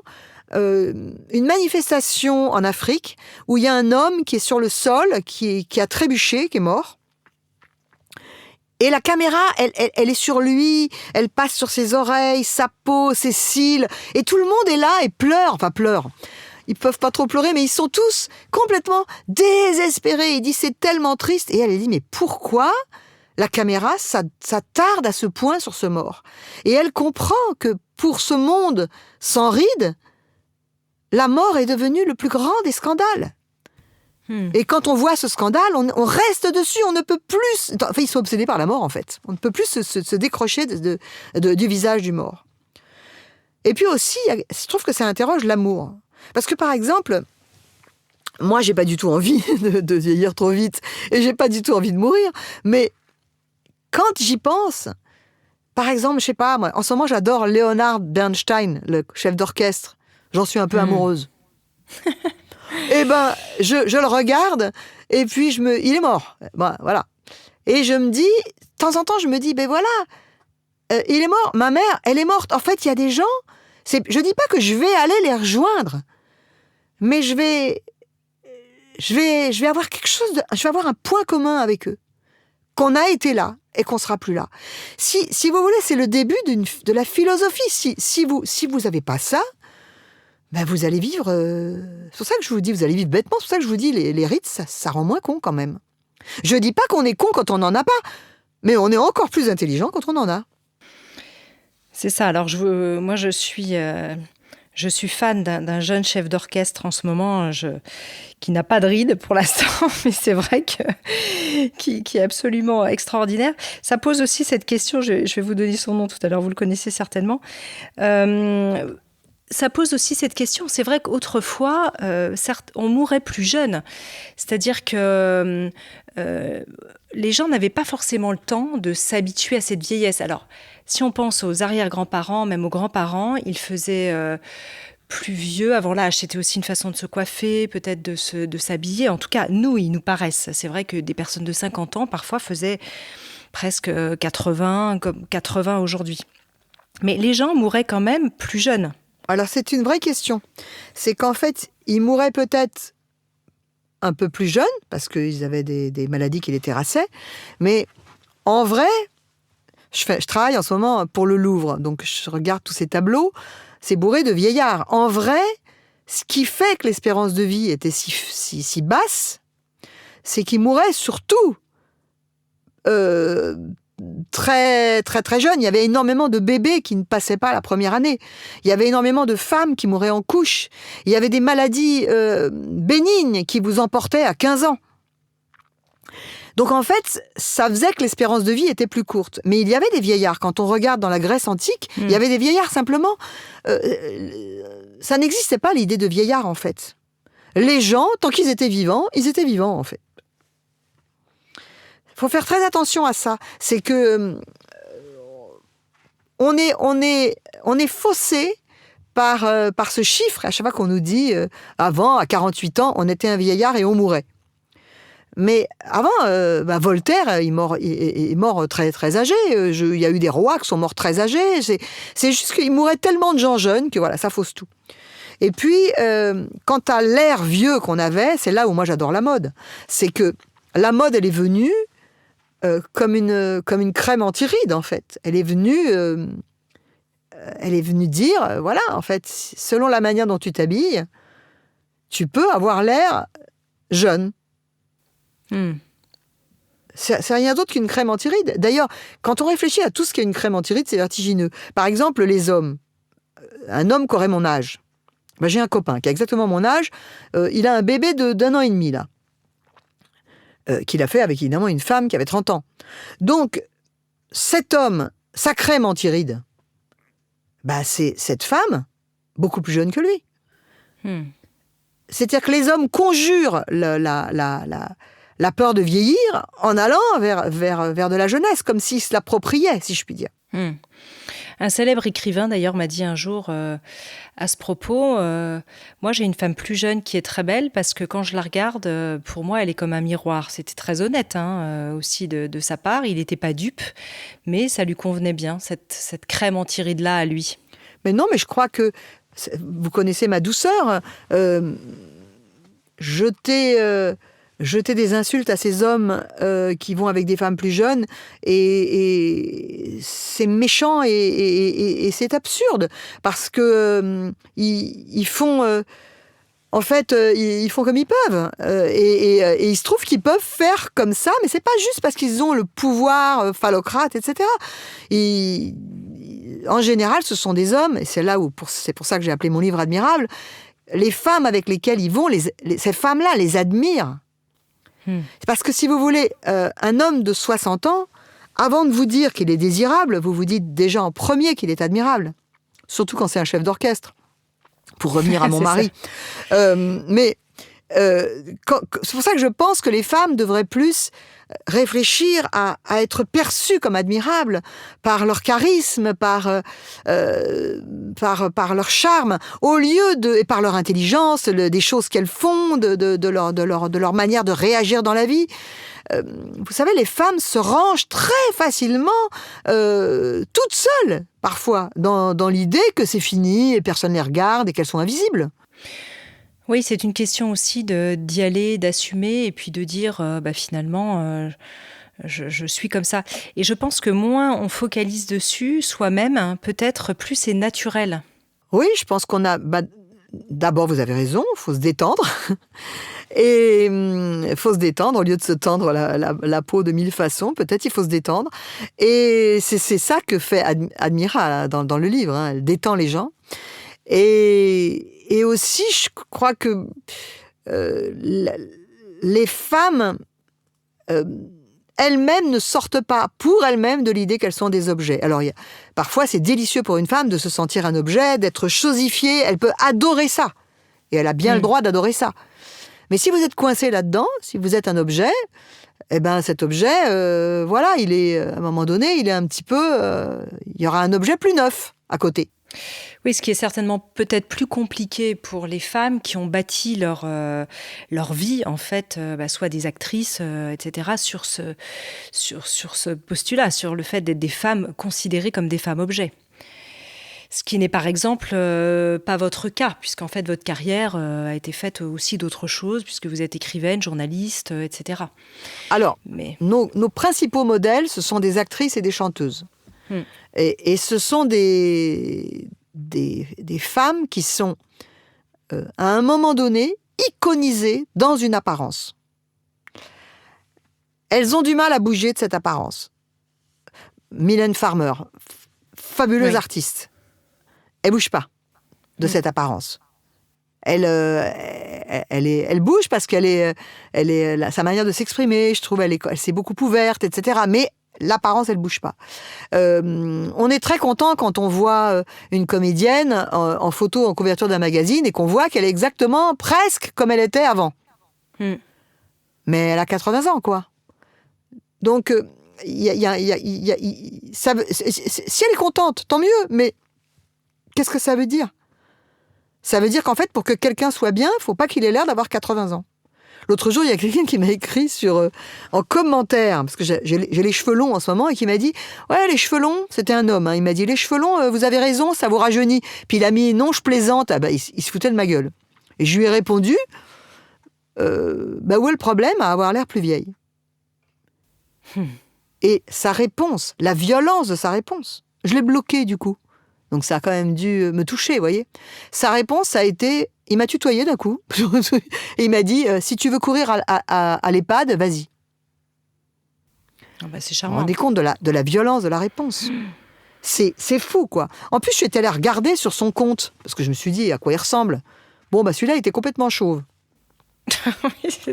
une manifestation en Afrique où il y a un homme qui est sur le sol, qui a trébuché, qui est mort. Et la caméra, elle est sur lui, elle passe sur ses oreilles, sa peau, ses cils, et tout le monde est là et pleure. Ils peuvent pas trop pleurer, mais ils sont tous complètement désespérés. Ils disent c'est tellement triste. Et elle dit mais pourquoi la caméra s'attarde à ce point sur ce mort? Et elle comprend que pour ce monde sans rides, la mort est devenue le plus grand des scandales. Et quand on voit ce scandale, on reste dessus, on ne peut plus... ils sont obsédés par la mort, en fait. On ne peut plus se décrocher du visage du mort. Et puis aussi, je trouve que ça interroge l'amour. Parce que, par exemple, moi, j'ai pas du tout envie de vieillir trop vite, et j'ai pas du tout envie de mourir, mais quand j'y pense, par exemple, je sais pas, moi, en ce moment, j'adore Leonard Bernstein, le chef d'orchestre. J'en suis un peu amoureuse. Eh ben, je le regarde, et puis il est mort. Voilà. Et je me dis, de temps en temps, je me dis, il est mort. Ma mère, elle est morte. En fait, il y a des gens, je dis pas que je vais aller les rejoindre, mais je vais avoir je vais avoir un point commun avec eux. Qu'on a été là et qu'on sera plus là. Si vous voulez, c'est le début de la philosophie. Si vous avez pas ça, vous allez vivre... c'est pour ça que je vous dis, vous allez vivre bêtement. C'est pour ça que je vous dis, les rites, ça rend moins con quand même. Je dis pas qu'on est con quand on n'en a pas, mais on est encore plus intelligent quand on en a. C'est ça. Alors, moi, je suis fan d'un jeune chef d'orchestre en ce moment, qui n'a pas de ride pour l'instant, mais c'est vrai qui est absolument extraordinaire. Ça pose aussi cette question, je vais vous donner son nom tout à l'heure, vous le connaissez certainement. Ça pose aussi cette question. C'est vrai qu'autrefois, certes, on mourait plus jeune. C'est-à-dire que les gens n'avaient pas forcément le temps de s'habituer à cette vieillesse. Alors, si on pense aux arrière-grands-parents, même aux grands-parents, ils faisaient plus vieux avant l'âge. C'était aussi une façon de se coiffer, peut-être de s'habiller. En tout cas, ils nous paraissent. C'est vrai que des personnes de 50 ans, parfois, faisaient presque 80, comme 80 aujourd'hui. Mais les gens mouraient quand même plus jeunes. Alors, c'est une vraie question. C'est qu'en fait, ils mouraient peut-être un peu plus jeunes, parce qu'ils avaient des maladies qui les terrassaient. Mais en vrai, je travaille en ce moment pour le Louvre, donc je regarde tous ces tableaux, c'est bourré de vieillards. En vrai, ce qui fait que l'espérance de vie était si basse, c'est qu'ils mouraient surtout très, très, très jeunes. Il y avait énormément de bébés qui ne passaient pas la première année. Il y avait énormément de femmes qui mouraient en couche. Il y avait des maladies bénignes qui vous emportaient à 15 ans. Donc en fait, ça faisait que l'espérance de vie était plus courte. Mais il y avait des vieillards. Quand on regarde dans la Grèce antique, il y avait des vieillards simplement. Ça n'existait pas l'idée de vieillard en fait. Les gens, tant qu'ils étaient vivants en fait. Il faut faire très attention à ça. C'est que on est faussé par ce chiffre. À chaque fois qu'on nous dit avant, à 48 ans, on était un vieillard et on mourait. Mais avant, Voltaire est mort très, très âgé. Il y a eu des rois qui sont morts très âgés. C'est juste qu'il mourait tellement de gens jeunes que voilà, ça fausse tout. Et puis, quant à l'air vieux qu'on avait, c'est là où moi j'adore la mode. C'est que la mode, elle est venue comme une crème anti-rides, en fait. Elle est venue dire, voilà, en fait, selon la manière dont tu t'habilles, tu peux avoir l'air jeune. C'est rien d'autre qu'une crème anti-rides. D'ailleurs, quand on réfléchit à tout ce qu'est une crème anti-rides, c'est vertigineux. Par exemple, les hommes. Un homme qui aurait mon âge. J'ai un copain qui a exactement mon âge. Il a un bébé d'1 an et demi, là. Qu'il a fait avec, évidemment, une femme qui avait 30 ans. Donc, cet homme, sa crème anti-rides, c'est cette femme, beaucoup plus jeune que lui. C'est-à-dire que les hommes conjurent la peur de vieillir en allant vers de la jeunesse, comme s'ils se l'appropriaient, si je puis dire. Un célèbre écrivain, d'ailleurs, m'a dit un jour à ce propos, moi j'ai une femme plus jeune qui est très belle parce que quand je la regarde, pour moi elle est comme un miroir. C'était très honnête aussi de sa part, il n'était pas dupe, mais ça lui convenait bien, cette crème anti-rides-là à lui. Mais non, mais je crois que, vous connaissez ma douceur, jeter des insultes à ces hommes qui vont avec des femmes plus jeunes, et c'est méchant et c'est absurde, parce que ils font... En fait, ils font comme ils peuvent. Et il se trouve qu'ils peuvent faire comme ça, mais c'est pas juste parce qu'ils ont le pouvoir phallocrate, etc. En général, ce sont des hommes, et c'est pour ça que j'ai appelé mon livre Admirable. Les femmes avec lesquelles ils vont, ces femmes-là les admirent. C'est parce que, si vous voulez, un homme de 60 ans, avant de vous dire qu'il est désirable, vous vous dites déjà en premier qu'il est admirable. Surtout quand c'est un chef d'orchestre. Pour revenir à mon mari. C'est pour ça que je pense que les femmes devraient plus réfléchir à être perçues comme admirables par leur charisme, par leur charme, et par leur intelligence, des choses qu'elles font, de leur manière de réagir dans la vie. Vous savez, les femmes se rangent très facilement toutes seules, parfois, dans l'idée que c'est fini et personne ne les regarde et qu'elles sont invisibles. Oui, c'est une question aussi d'y aller, d'assumer et puis de dire finalement je suis comme ça. Et je pense que moins on focalise dessus soi-même, peut-être plus c'est naturel. Oui, je pense qu'on a... d'abord, vous avez raison, il faut se détendre. Et il faut se détendre, au lieu de se tendre la peau de mille façons, peut-être il faut se détendre. Et c'est ça que fait Admira dans le livre, elle détend les gens. Et aussi, je crois que les femmes elles-mêmes ne sortent pas pour elles-mêmes de l'idée qu'elles sont des objets. Alors, parfois, c'est délicieux pour une femme de se sentir un objet, d'être chosifiée, elle peut adorer ça. Et elle a bien le droit d'adorer ça. Mais si vous êtes coincé là-dedans, si vous êtes un objet, eh ben cet objet, il est, à un moment donné, il est un petit peu... il y aura un objet plus neuf à côté. Oui, ce qui est certainement peut-être plus compliqué pour les femmes qui ont bâti leur vie, en fait, soit des actrices, etc., sur ce postulat, sur le fait d'être des femmes considérées comme des femmes objets. Ce qui n'est par exemple pas votre cas, puisqu'en fait votre carrière a été faite aussi d'autres choses, puisque vous êtes écrivaine, journaliste, etc. Alors, nos principaux modèles, ce sont des actrices et des chanteuses. Et ce sont des femmes qui sont, à un moment donné, iconisées dans une apparence. Elles ont du mal à bouger de cette apparence. Mylène Farmer, fabuleuse artiste. Elle bouge pas de cette apparence. Elle bouge parce sa manière de s'exprimer, je trouve, elle s'est beaucoup ouverte, etc. Mais l'apparence, elle bouge pas. On est très content quand on voit une comédienne en photo, en couverture d'un magazine, et qu'on voit qu'elle est exactement, presque comme elle était avant. Mais elle a 80 ans, quoi. Donc, si elle est contente, tant mieux, mais qu'est-ce que ça veut dire ? Ça veut dire qu'en fait, pour que quelqu'un soit bien, il ne faut pas qu'il ait l'air d'avoir 80 ans. L'autre jour, il y a quelqu'un qui m'a écrit en commentaire, parce que j'ai les cheveux longs en ce moment, et qui m'a dit « Ouais, les cheveux longs, c'était un homme, il m'a dit « Les cheveux longs, vous avez raison, ça vous rajeunit. » Puis il a mis « Non, je plaisante. » Il se foutait de ma gueule. Et je lui ai répondu où est le problème à avoir l'air plus vieille ? Et sa réponse, la violence de sa réponse, je l'ai bloqué du coup. Donc ça a quand même dû me toucher, vous voyez. Sa réponse a été, il m'a tutoyé d'un coup, et il m'a dit, si tu veux courir à l'EHPAD, vas-y. C'est Vous charmant. vous rendez compte de la violence de la réponse. C'est fou, quoi. En plus, je suis allée regarder sur son compte, parce que je me suis dit, à quoi il ressemble ? Celui-là, il était complètement chauve.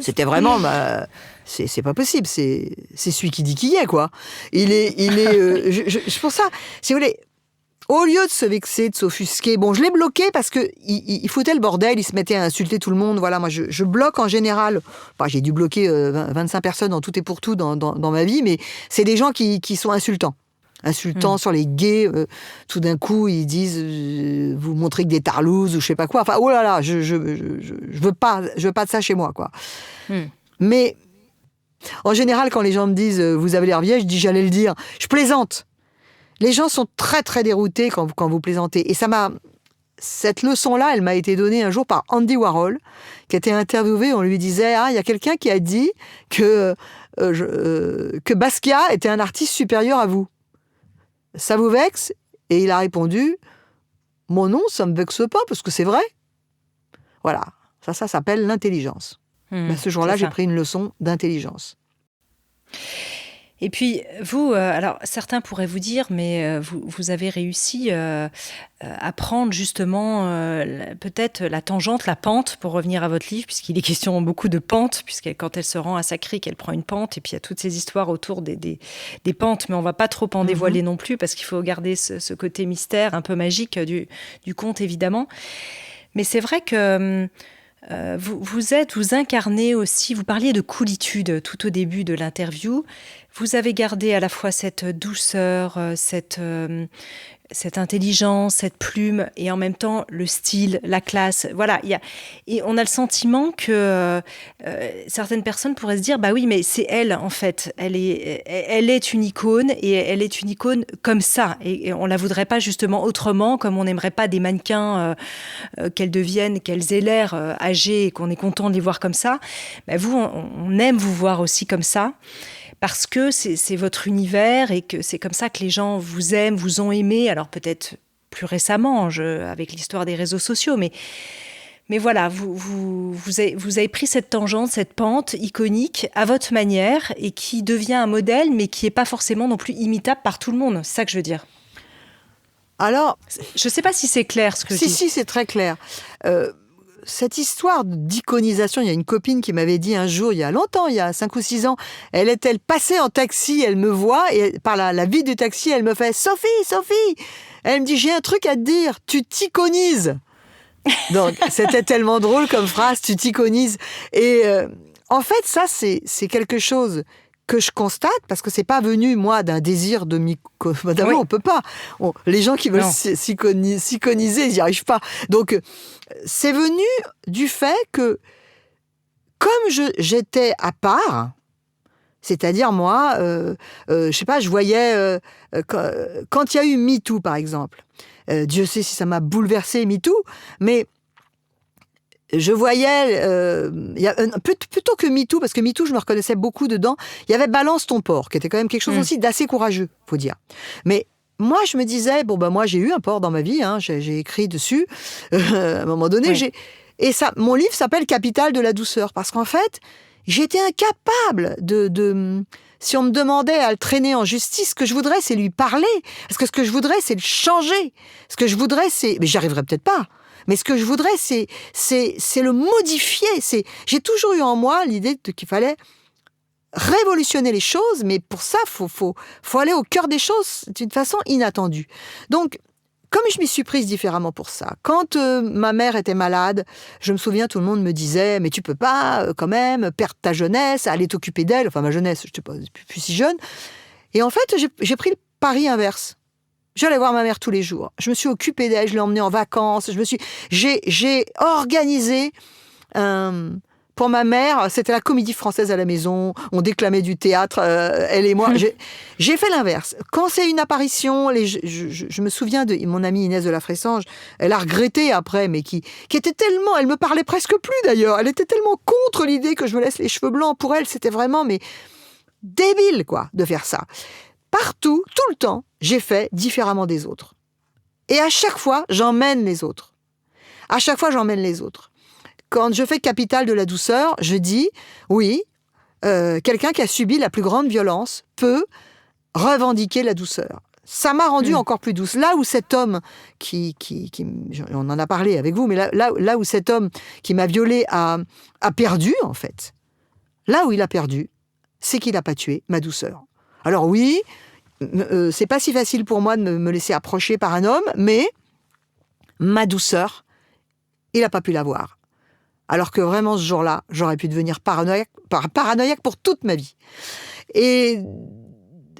C'était vraiment... c'est pas possible, c'est celui qui dit qui est, quoi. Il est pour ça, si vous voulez... Au lieu de se vexer, de s'offusquer, je l'ai bloqué parce que il foutait le bordel, il se mettait à insulter tout le monde. Voilà, moi je bloque en général. J'ai dû bloquer 25 personnes en tout et pour tout dans ma vie, mais c'est des gens qui sont insultants. insultants sur les gays. Tout d'un coup, ils disent vous montrez que des tarlouses ou je sais pas quoi. Enfin, oh là là, je veux pas de ça chez moi, quoi. Mais en général, quand les gens me disent vous avez l'air vieille, je dis j'allais le dire. Je plaisante. Les gens sont très très déroutés quand vous plaisantez. Et cette leçon-là, elle m'a été donnée un jour par Andy Warhol, qui a été interviewé. On lui disait il y a quelqu'un qui a dit que Basquiat était un artiste supérieur à vous. Ça vous vexe ? Et il a répondu bon non, ça me vexe pas parce que c'est vrai. Voilà, ça s'appelle l'intelligence. Ce jour-là, j'ai pris une leçon d'intelligence. Et puis, vous, alors certains pourraient vous dire, mais vous avez réussi à prendre justement peut-être la tangente, la pente, pour revenir à votre livre, puisqu'il est question beaucoup de pente, puisque quand elle se rend à Sacré, elle prend une pente, et puis il y a toutes ces histoires autour des pentes, mais on ne va pas trop en dévoiler non plus, parce qu'il faut garder ce côté mystère, un peu magique du conte, évidemment. Mais c'est vrai que... vous incarnez aussi, vous parliez de coolitude tout au début de l'interview. Vous avez gardé à la fois cette douceur, cette intelligence, cette plume, et en même temps le style, la classe. Voilà, et on a le sentiment que certaines personnes pourraient se dire, bah oui, mais c'est elle en fait. Elle est une icône, et elle est une icône comme ça. Et on la voudrait pas justement autrement, comme on n'aimerait pas des mannequins qu'elles aient l'air âgées et qu'on est content de les voir comme ça. Bah vous, on aime vous voir aussi comme ça. Parce que c'est votre univers et que c'est comme ça que les gens vous aiment, vous ont aimé. Alors peut-être plus récemment, avec l'histoire des réseaux sociaux, mais voilà, vous avez pris cette tangente, cette pente iconique à votre manière et qui devient un modèle, mais qui n'est pas forcément non plus imitable par tout le monde. C'est ça que je veux dire. Alors, je ne sais pas si c'est clair ce que je dis. Si, c'est très clair. Cette histoire d'iconisation, il y a une copine qui m'avait dit un jour, il y a longtemps, il y a 5 ou 6 ans, elle passait en taxi, elle me voit, et par la vitre du taxi, elle me fait « Sophie !» Elle me dit « J'ai un truc à te dire, tu t'iconises !» Donc, c'était tellement drôle comme phrase, tu t'iconises. Et en fait, ça, c'est quelque chose que je constate, parce que c'est pas venu, moi, d'un désir de d'abord, oui. On peut pas. Les gens qui veulent s'iconiser, ils n'y arrivent pas. Donc, c'est venu du fait que, comme j'étais à part, c'est-à-dire moi, je sais pas, je voyais, quand il y a eu MeToo, par exemple, Dieu sait si ça m'a bouleversé, MeToo, mais je voyais, plutôt que MeToo, parce que MeToo, je me reconnaissais beaucoup dedans, il y avait Balance ton porc, qui était quand même quelque chose aussi d'assez courageux, faut dire. Mais moi, je me disais, moi, j'ai eu un porc dans ma vie, hein, j'ai écrit dessus, à un moment donné, oui. Et ça, mon livre s'appelle Capitale de la douceur, parce qu'en fait, j'étais incapable si on me demandait à le traîner en justice, ce que je voudrais, c'est lui parler, parce que ce que je voudrais, c'est le changer. Ce que je voudrais, mais j'y arriverai peut-être pas. Mais ce que je voudrais, c'est le modifier. J'ai toujours eu en moi l'idée qu'il fallait révolutionner les choses, mais pour ça, faut aller au cœur des choses d'une façon inattendue. Donc, comme je m'y suis prise différemment pour ça, quand ma mère était malade, je me souviens, tout le monde me disait « Mais tu peux pas, quand même, perdre ta jeunesse, aller t'occuper d'elle. » Enfin, ma jeunesse, je ne sais pas, plus si jeune. Et en fait, j'ai pris le pari inverse. J'allais voir ma mère tous les jours. Je me suis occupée d'elle, je l'ai emmenée en vacances. J'ai organisé pour ma mère, c'était la Comédie Française à la maison. On déclamait du théâtre, elle et moi. J'ai fait l'inverse. Quand c'est une apparition, je me souviens de mon amie Inès de la Fressange. Elle a regretté après, mais qui était tellement, elle me parlait presque plus d'ailleurs. Elle était tellement contre l'idée que je me laisse les cheveux blancs. Pour elle, c'était vraiment débile quoi de faire ça. Partout, tout le temps, j'ai fait différemment des autres. Et à chaque fois, j'emmène les autres. À chaque fois, j'emmène les autres. Quand je fais Capitale de la douceur, je dis, oui, quelqu'un qui a subi la plus grande violence peut revendiquer la douceur. Ça m'a rendue encore plus douce. Là où cet homme on en a parlé avec vous, mais là où cet homme qui m'a violée a perdu, en fait, là où il a perdu, c'est qu'il n'a pas tué ma douceur. Alors oui, c'est pas si facile pour moi de me laisser approcher par un homme, mais ma douceur, il n'a pas pu l'avoir. Alors que vraiment, ce jour-là, j'aurais pu devenir paranoïaque pour toute ma vie. Et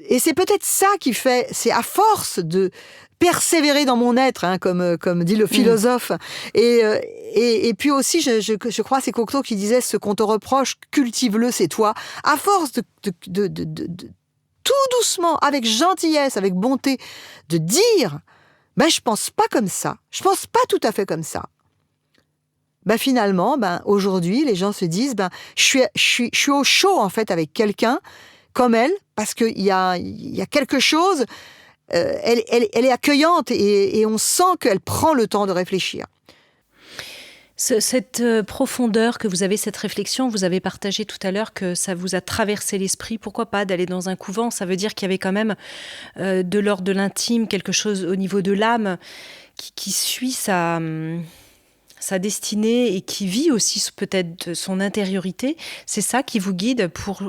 Et c'est peut-être ça qui fait, c'est à force de persévérer dans mon être, hein, comme dit le philosophe. Et puis aussi, je crois, c'est Cocteau qui disait, ce qu'on te reproche, cultive-le, c'est toi. À force de tout doucement, avec gentillesse, avec bonté, de dire, je pense pas comme ça, je pense pas tout à fait comme ça. Finalement, aujourd'hui, les gens se disent, je suis au chaud en fait avec quelqu'un comme elle, parce qu'il y a quelque chose. Elle est accueillante et on sent qu'elle prend le temps de réfléchir. Cette profondeur que vous avez, cette réflexion, vous avez partagé tout à l'heure que ça vous a traversé l'esprit. Pourquoi pas d'aller dans un couvent ? Ça veut dire qu'il y avait quand même de l'ordre de l'intime, quelque chose au niveau de l'âme qui suit sa destinée et qui vit aussi peut-être son intériorité. C'est ça qui vous guide pour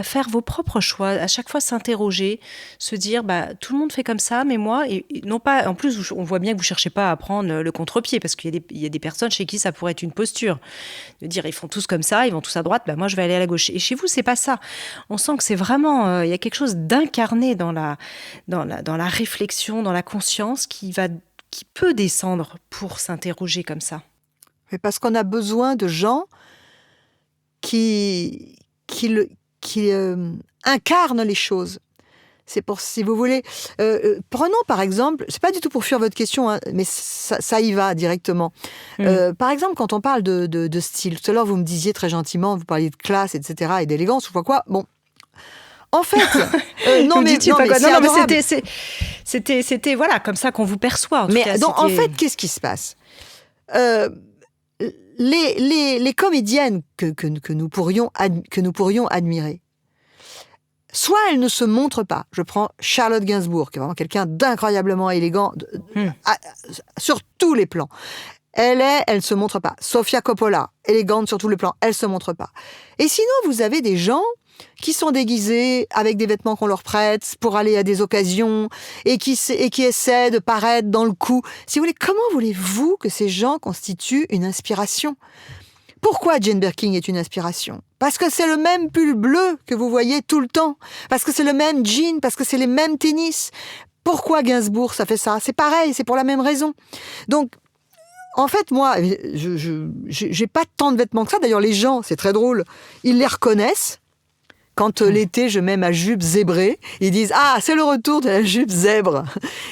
faire vos propres choix, à chaque fois s'interroger, se dire tout le monde fait comme ça, mais moi, et non pas, en plus on voit bien que vous cherchez pas à prendre le contre-pied, parce qu'il y a des personnes chez qui ça pourrait être une posture, de dire ils font tous comme ça, ils vont tous à droite, moi je vais aller à la gauche. Et chez vous c'est pas ça. On sent que c'est vraiment, il y a quelque chose d'incarné dans la réflexion, dans la conscience qui peut descendre pour s'interroger comme ça. Mais parce qu'on a besoin de gens qui incarne les choses. C'est pour, si vous voulez, prenons par exemple, c'est pas du tout pour fuir votre question, hein, mais ça y va directement. Par exemple, quand on parle de style, tout à l'heure vous me disiez très gentiment, vous parliez de classe, etc., et d'élégance, ou quoi. Bon, en fait, c'était voilà comme ça qu'on vous perçoit. En fait, qu'est-ce qui se passe ? Les comédiennes que nous pourrions admirer, soit elles ne se montrent pas. Je prends Charlotte Gainsbourg, qui est vraiment quelqu'un d'incroyablement élégant sur tous les plans. Elle ne se montre pas. Sofia Coppola, élégante sur tous les plans, elle se montre pas. Et sinon, vous avez des gens qui sont déguisés avec des vêtements qu'on leur prête pour aller à des occasions et qui essaient de paraître dans le coup. Si vous voulez, comment voulez-vous que ces gens constituent une inspiration ? Pourquoi Jane Birkin est une inspiration ? Parce que c'est le même pull bleu que vous voyez tout le temps. Parce que c'est le même jean, parce que c'est les mêmes tennis. Pourquoi Gainsbourg, ça fait ça ? C'est pareil, c'est pour la même raison. Donc, en fait, moi, j'ai pas tant de vêtements que ça. D'ailleurs, les gens, c'est très drôle, ils les reconnaissent. Quand l'été, je mets ma jupe zébrée, ils disent « Ah, c'est le retour de la jupe zèbre !»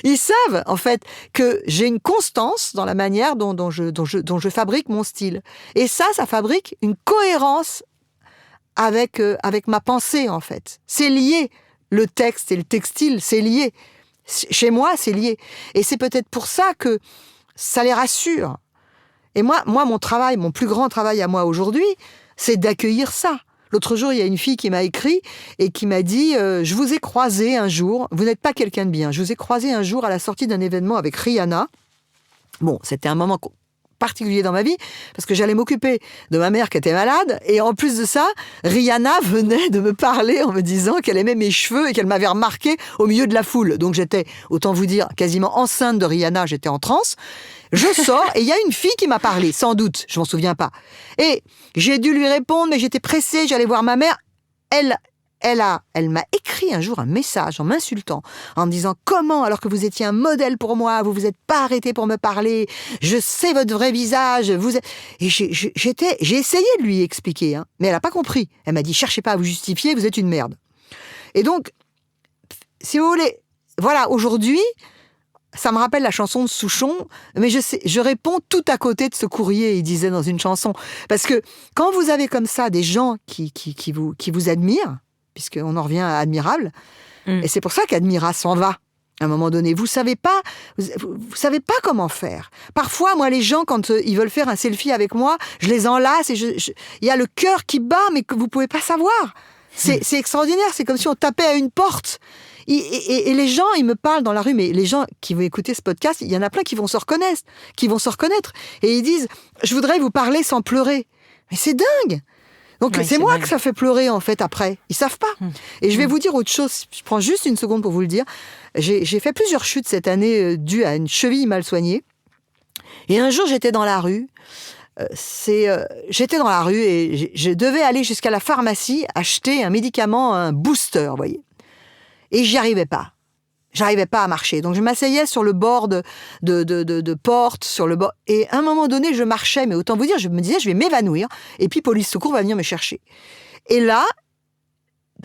Ils savent, en fait, que j'ai une constance dans la manière dont je fabrique mon style. Et ça fabrique une cohérence avec ma pensée, en fait. C'est lié. Le texte et le textile, c'est lié. Chez moi, c'est lié. Et c'est peut-être pour ça que ça les rassure. Et moi, mon plus grand travail à moi aujourd'hui, c'est d'accueillir ça. L'autre jour, il y a une fille qui m'a écrit et qui m'a dit « Je vous ai croisé un jour, vous n'êtes pas quelqu'un de bien, je vous ai croisé un jour à la sortie d'un événement avec Rihanna. » Bon, c'était un moment particulier dans ma vie, parce que j'allais m'occuper de ma mère qui était malade, et en plus de ça, Rihanna venait de me parler en me disant qu'elle aimait mes cheveux et qu'elle m'avait remarqué au milieu de la foule. Donc j'étais, autant vous dire, quasiment enceinte de Rihanna, j'étais en transe. Je sors et il y a une fille qui m'a parlé, sans doute, je m'en souviens pas. Et j'ai dû lui répondre, mais j'étais pressée, j'allais voir ma mère. Elle m'a écrit un jour un message en m'insultant, en me disant « Comment, alors que vous étiez un modèle pour moi, vous vous êtes pas arrêté pour me parler, je sais votre vrai visage, vous êtes... » Et j'ai essayé de lui expliquer, hein, mais elle a pas compris. Elle m'a dit « Cherchez pas à vous justifier, vous êtes une merde. » Et donc, si vous voulez, voilà, aujourd'hui, ça me rappelle la chanson de Souchon, mais je réponds tout à côté de ce courrier, il disait dans une chanson. Parce que quand vous avez comme ça des gens qui vous admirent, puisqu'on en revient à admirable, et c'est pour ça qu'Admira s'en va, à un moment donné. Vous savez pas comment faire. Parfois, moi, les gens, quand ils veulent faire un selfie avec moi, je les enlace et il y a le cœur qui bat, mais que vous pouvez pas savoir. C'est extraordinaire, c'est comme si on tapait à une porte. Et les gens, ils me parlent dans la rue, mais les gens qui vont écouter ce podcast, il y en a plein qui vont se reconnaître. Et ils disent, je voudrais vous parler sans pleurer. Mais c'est dingue! Donc c'est moi que ça fait pleurer, en fait, après. Ils savent pas. Et je vais vous dire autre chose, je prends juste une seconde pour vous le dire. J'ai fait plusieurs chutes cette année dues à une cheville mal soignée. Et un jour, j'étais dans la rue. J'étais dans la rue et je devais aller jusqu'à la pharmacie acheter un médicament, un booster, vous voyez. Et j'y arrivais pas. J'arrivais pas à marcher. Donc, je m'asseyais sur le bord de porte, sur le bord. Et à un moment donné, je marchais, mais autant vous dire, je me disais, je vais m'évanouir. Et puis, police secours va venir me chercher. Et là,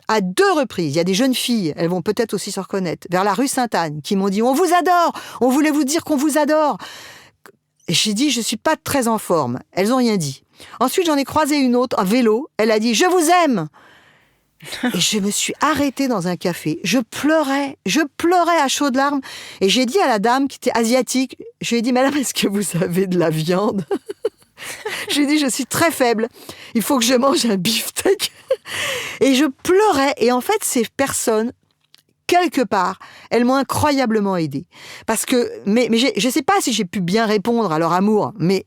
à 2 reprises, il y a des jeunes filles, elles vont peut-être aussi se reconnaître, vers la rue Sainte-Anne, qui m'ont dit « On vous adore! On voulait vous dire qu'on vous adore !» Et j'ai dit « Je suis pas très en forme. » Elles ont rien dit. Ensuite, j'en ai croisé une autre, à vélo. Elle a dit « Je vous aime !» Et je me suis arrêtée dans un café. Je pleurais à chaudes larmes. Et j'ai dit à la dame qui était asiatique, je lui ai dit « Madame, est-ce que vous avez de la viande ?» J'ai dit « Je suis très faible. Il faut que je mange un beefsteak. » Et je pleurais. Et en fait, ces personnes, quelque part, elles m'ont incroyablement aidée. Parce que, mais je ne sais pas si j'ai pu bien répondre à leur amour, mais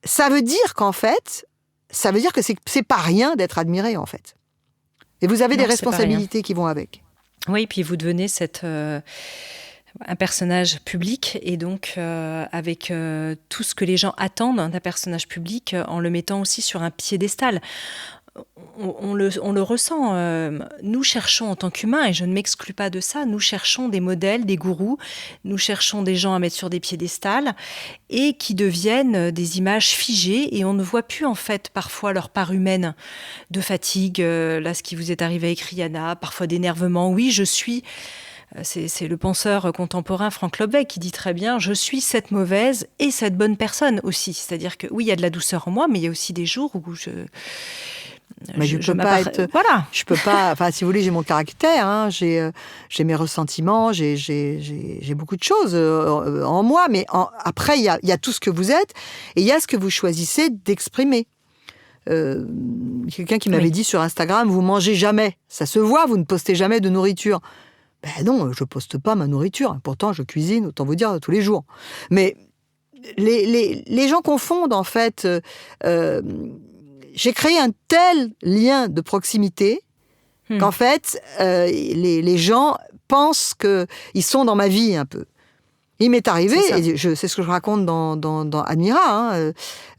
ça veut dire qu'en fait, ça veut dire que c'est pas rien d'être admiré, en fait. Et vous avez des responsabilités qui vont avec. Oui, puis vous devenez un personnage public et donc avec tout ce que les gens attendent d'un personnage public en le mettant aussi sur un piédestal. On le ressent. Nous cherchons en tant qu'humains, et je ne m'exclus pas de ça, nous cherchons des modèles, des gourous, nous cherchons des gens à mettre sur des piédestals et qui deviennent des images figées et on ne voit plus en fait parfois leur part humaine de fatigue, là ce qui vous est arrivé avec Rihanna, parfois d'énervement. Oui, je suis... C'est le penseur contemporain Frank Lobbeck qui dit très bien « Je suis cette mauvaise et cette bonne personne aussi ». C'est-à-dire que oui, il y a de la douceur en moi, mais il y a aussi des jours où mais je peux pas être. Voilà. Je peux pas. Enfin, si vous voulez, j'ai mon caractère. Hein, j'ai mes ressentiments. J'ai beaucoup de choses en moi. Mais après, il y a tout ce que vous êtes et il y a ce que vous choisissez d'exprimer. Quelqu'un qui m'avait dit sur Instagram, vous mangez jamais. Ça se voit. Vous ne postez jamais de nourriture. Ben non, je poste pas ma nourriture. Pourtant, je cuisine. Autant vous dire tous les jours. Mais les gens confondent en fait. J'ai créé un tel lien de proximité qu'en fait, les gens pensent qu'ils sont dans ma vie un peu. Il m'est arrivé, et c'est ce que je raconte dans Admira,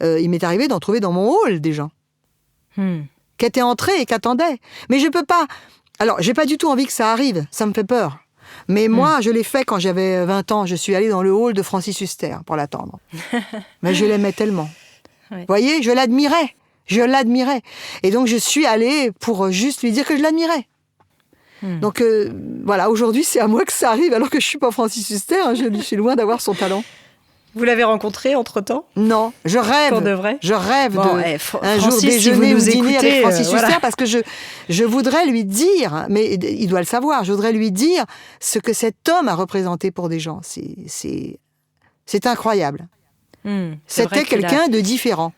il m'est arrivé d'en trouver dans mon hall des gens qui étaient entrés et qui attendaient. Mais je peux pas... Alors, j'ai pas du tout envie que ça arrive, ça me fait peur. Mais moi, je l'ai fait quand j'avais 20 ans. Je suis allée dans le hall de Francis Huster pour l'attendre. Mais je l'aimais tellement. Vous voyez, je l'admirais. Et donc, je suis allée pour juste lui dire que je l'admirais. Donc, voilà, aujourd'hui, c'est à moi que ça arrive, alors que je ne suis pas Francis Huster. Hein, je suis loin d'avoir son talent. Vous l'avez rencontré entre-temps ? Non, je rêve. Pour de vrai ? Je rêve un Francis, jour déjeuner ou dîner avec Francis Huster, voilà. Parce que je voudrais lui dire, mais il doit le savoir, je voudrais lui dire ce que cet homme a représenté pour des gens. C'est incroyable. C'était quelqu'un de différent.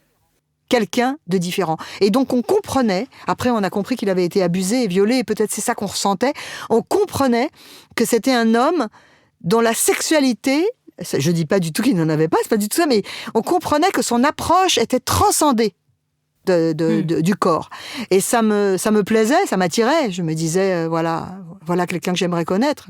Et donc on comprenait, après on a compris qu'il avait été abusé et violé, et peut-être c'est ça qu'on ressentait, on comprenait que c'était un homme dont la sexualité, je dis pas du tout qu'il n'en avait pas, c'est pas du tout ça, mais on comprenait que son approche était transcendée du corps. Et ça me plaisait, ça m'attirait. Je me disais, voilà quelqu'un que j'aimerais connaître.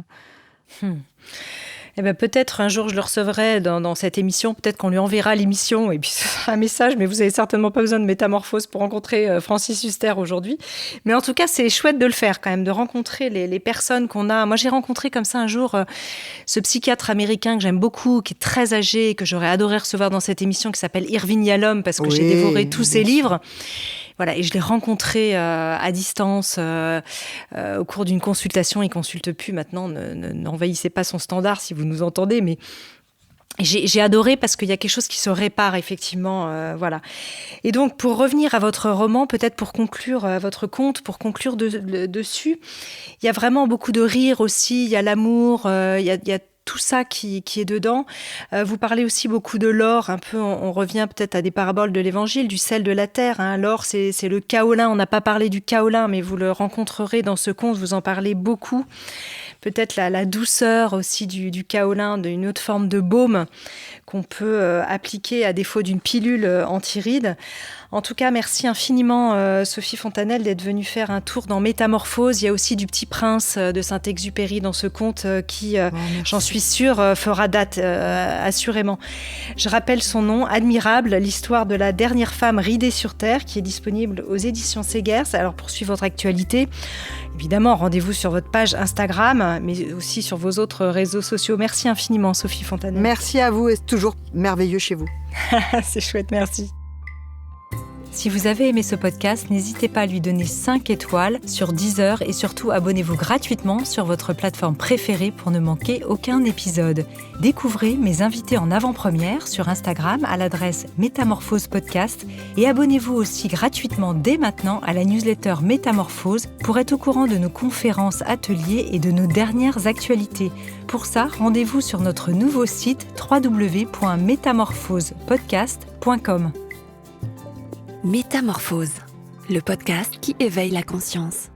Eh ben, peut-être un jour je le recevrai dans cette émission, peut-être qu'on lui enverra l'émission et puis ce sera un message, mais vous n'avez certainement pas besoin de métamorphose pour rencontrer Francis Huster aujourd'hui. Mais en tout cas, c'est chouette de le faire quand même, de rencontrer les personnes qu'on a. Moi, j'ai rencontré comme ça un jour ce psychiatre américain que j'aime beaucoup, qui est très âgé et que j'aurais adoré recevoir dans cette émission, qui s'appelle Irvin Yalom, parce que j'ai dévoré tous ses livres. Voilà, et je l'ai rencontré à distance au cours d'une consultation. Il ne consulte plus maintenant, n'envahissez pas son standard si vous nous entendez, mais j'ai adoré parce qu'il y a quelque chose qui se répare effectivement. Voilà. Et donc, pour revenir à votre roman, peut-être pour conclure votre conte, pour conclure dessus, il y a vraiment beaucoup de rire aussi, il y a l'amour, il y a tout ça qui est dedans. Vous parlez aussi beaucoup de l'or, un peu, on revient peut-être à des paraboles de l'évangile, du sel de la terre. Hein. L'or, c'est le kaolin. On n'a pas parlé du kaolin, mais vous le rencontrerez dans ce conte, vous en parlez beaucoup. Peut-être la douceur aussi du kaolin, d'une autre forme de baume qu'on peut appliquer à défaut d'une pilule anti-rides. En tout cas, merci infiniment Sophie Fontanelle d'être venue faire un tour dans Métamorphose. Il y a aussi du Petit Prince de Saint-Exupéry dans ce conte qui, j'en suis suis sûre, fera date, assurément. Je rappelle son nom, Admirable, l'histoire de la dernière femme ridée sur Terre, qui est disponible aux éditions Segers. Alors, pour suivre votre actualité, évidemment, rendez-vous sur votre page Instagram, mais aussi sur vos autres réseaux sociaux. Merci infiniment, Sophie Fontanelle. Merci à vous, et c'est toujours merveilleux chez vous. C'est chouette, merci. Si vous avez aimé ce podcast, n'hésitez pas à lui donner 5 étoiles sur Deezer et surtout abonnez-vous gratuitement sur votre plateforme préférée pour ne manquer aucun épisode. Découvrez mes invités en avant-première sur Instagram à l'adresse Métamorphose Podcast et abonnez-vous aussi gratuitement dès maintenant à la newsletter Métamorphose pour être au courant de nos conférences, ateliers et de nos dernières actualités. Pour ça, rendez-vous sur notre nouveau site www.métamorphosepodcast.com. Métamorphose, le podcast qui éveille la conscience.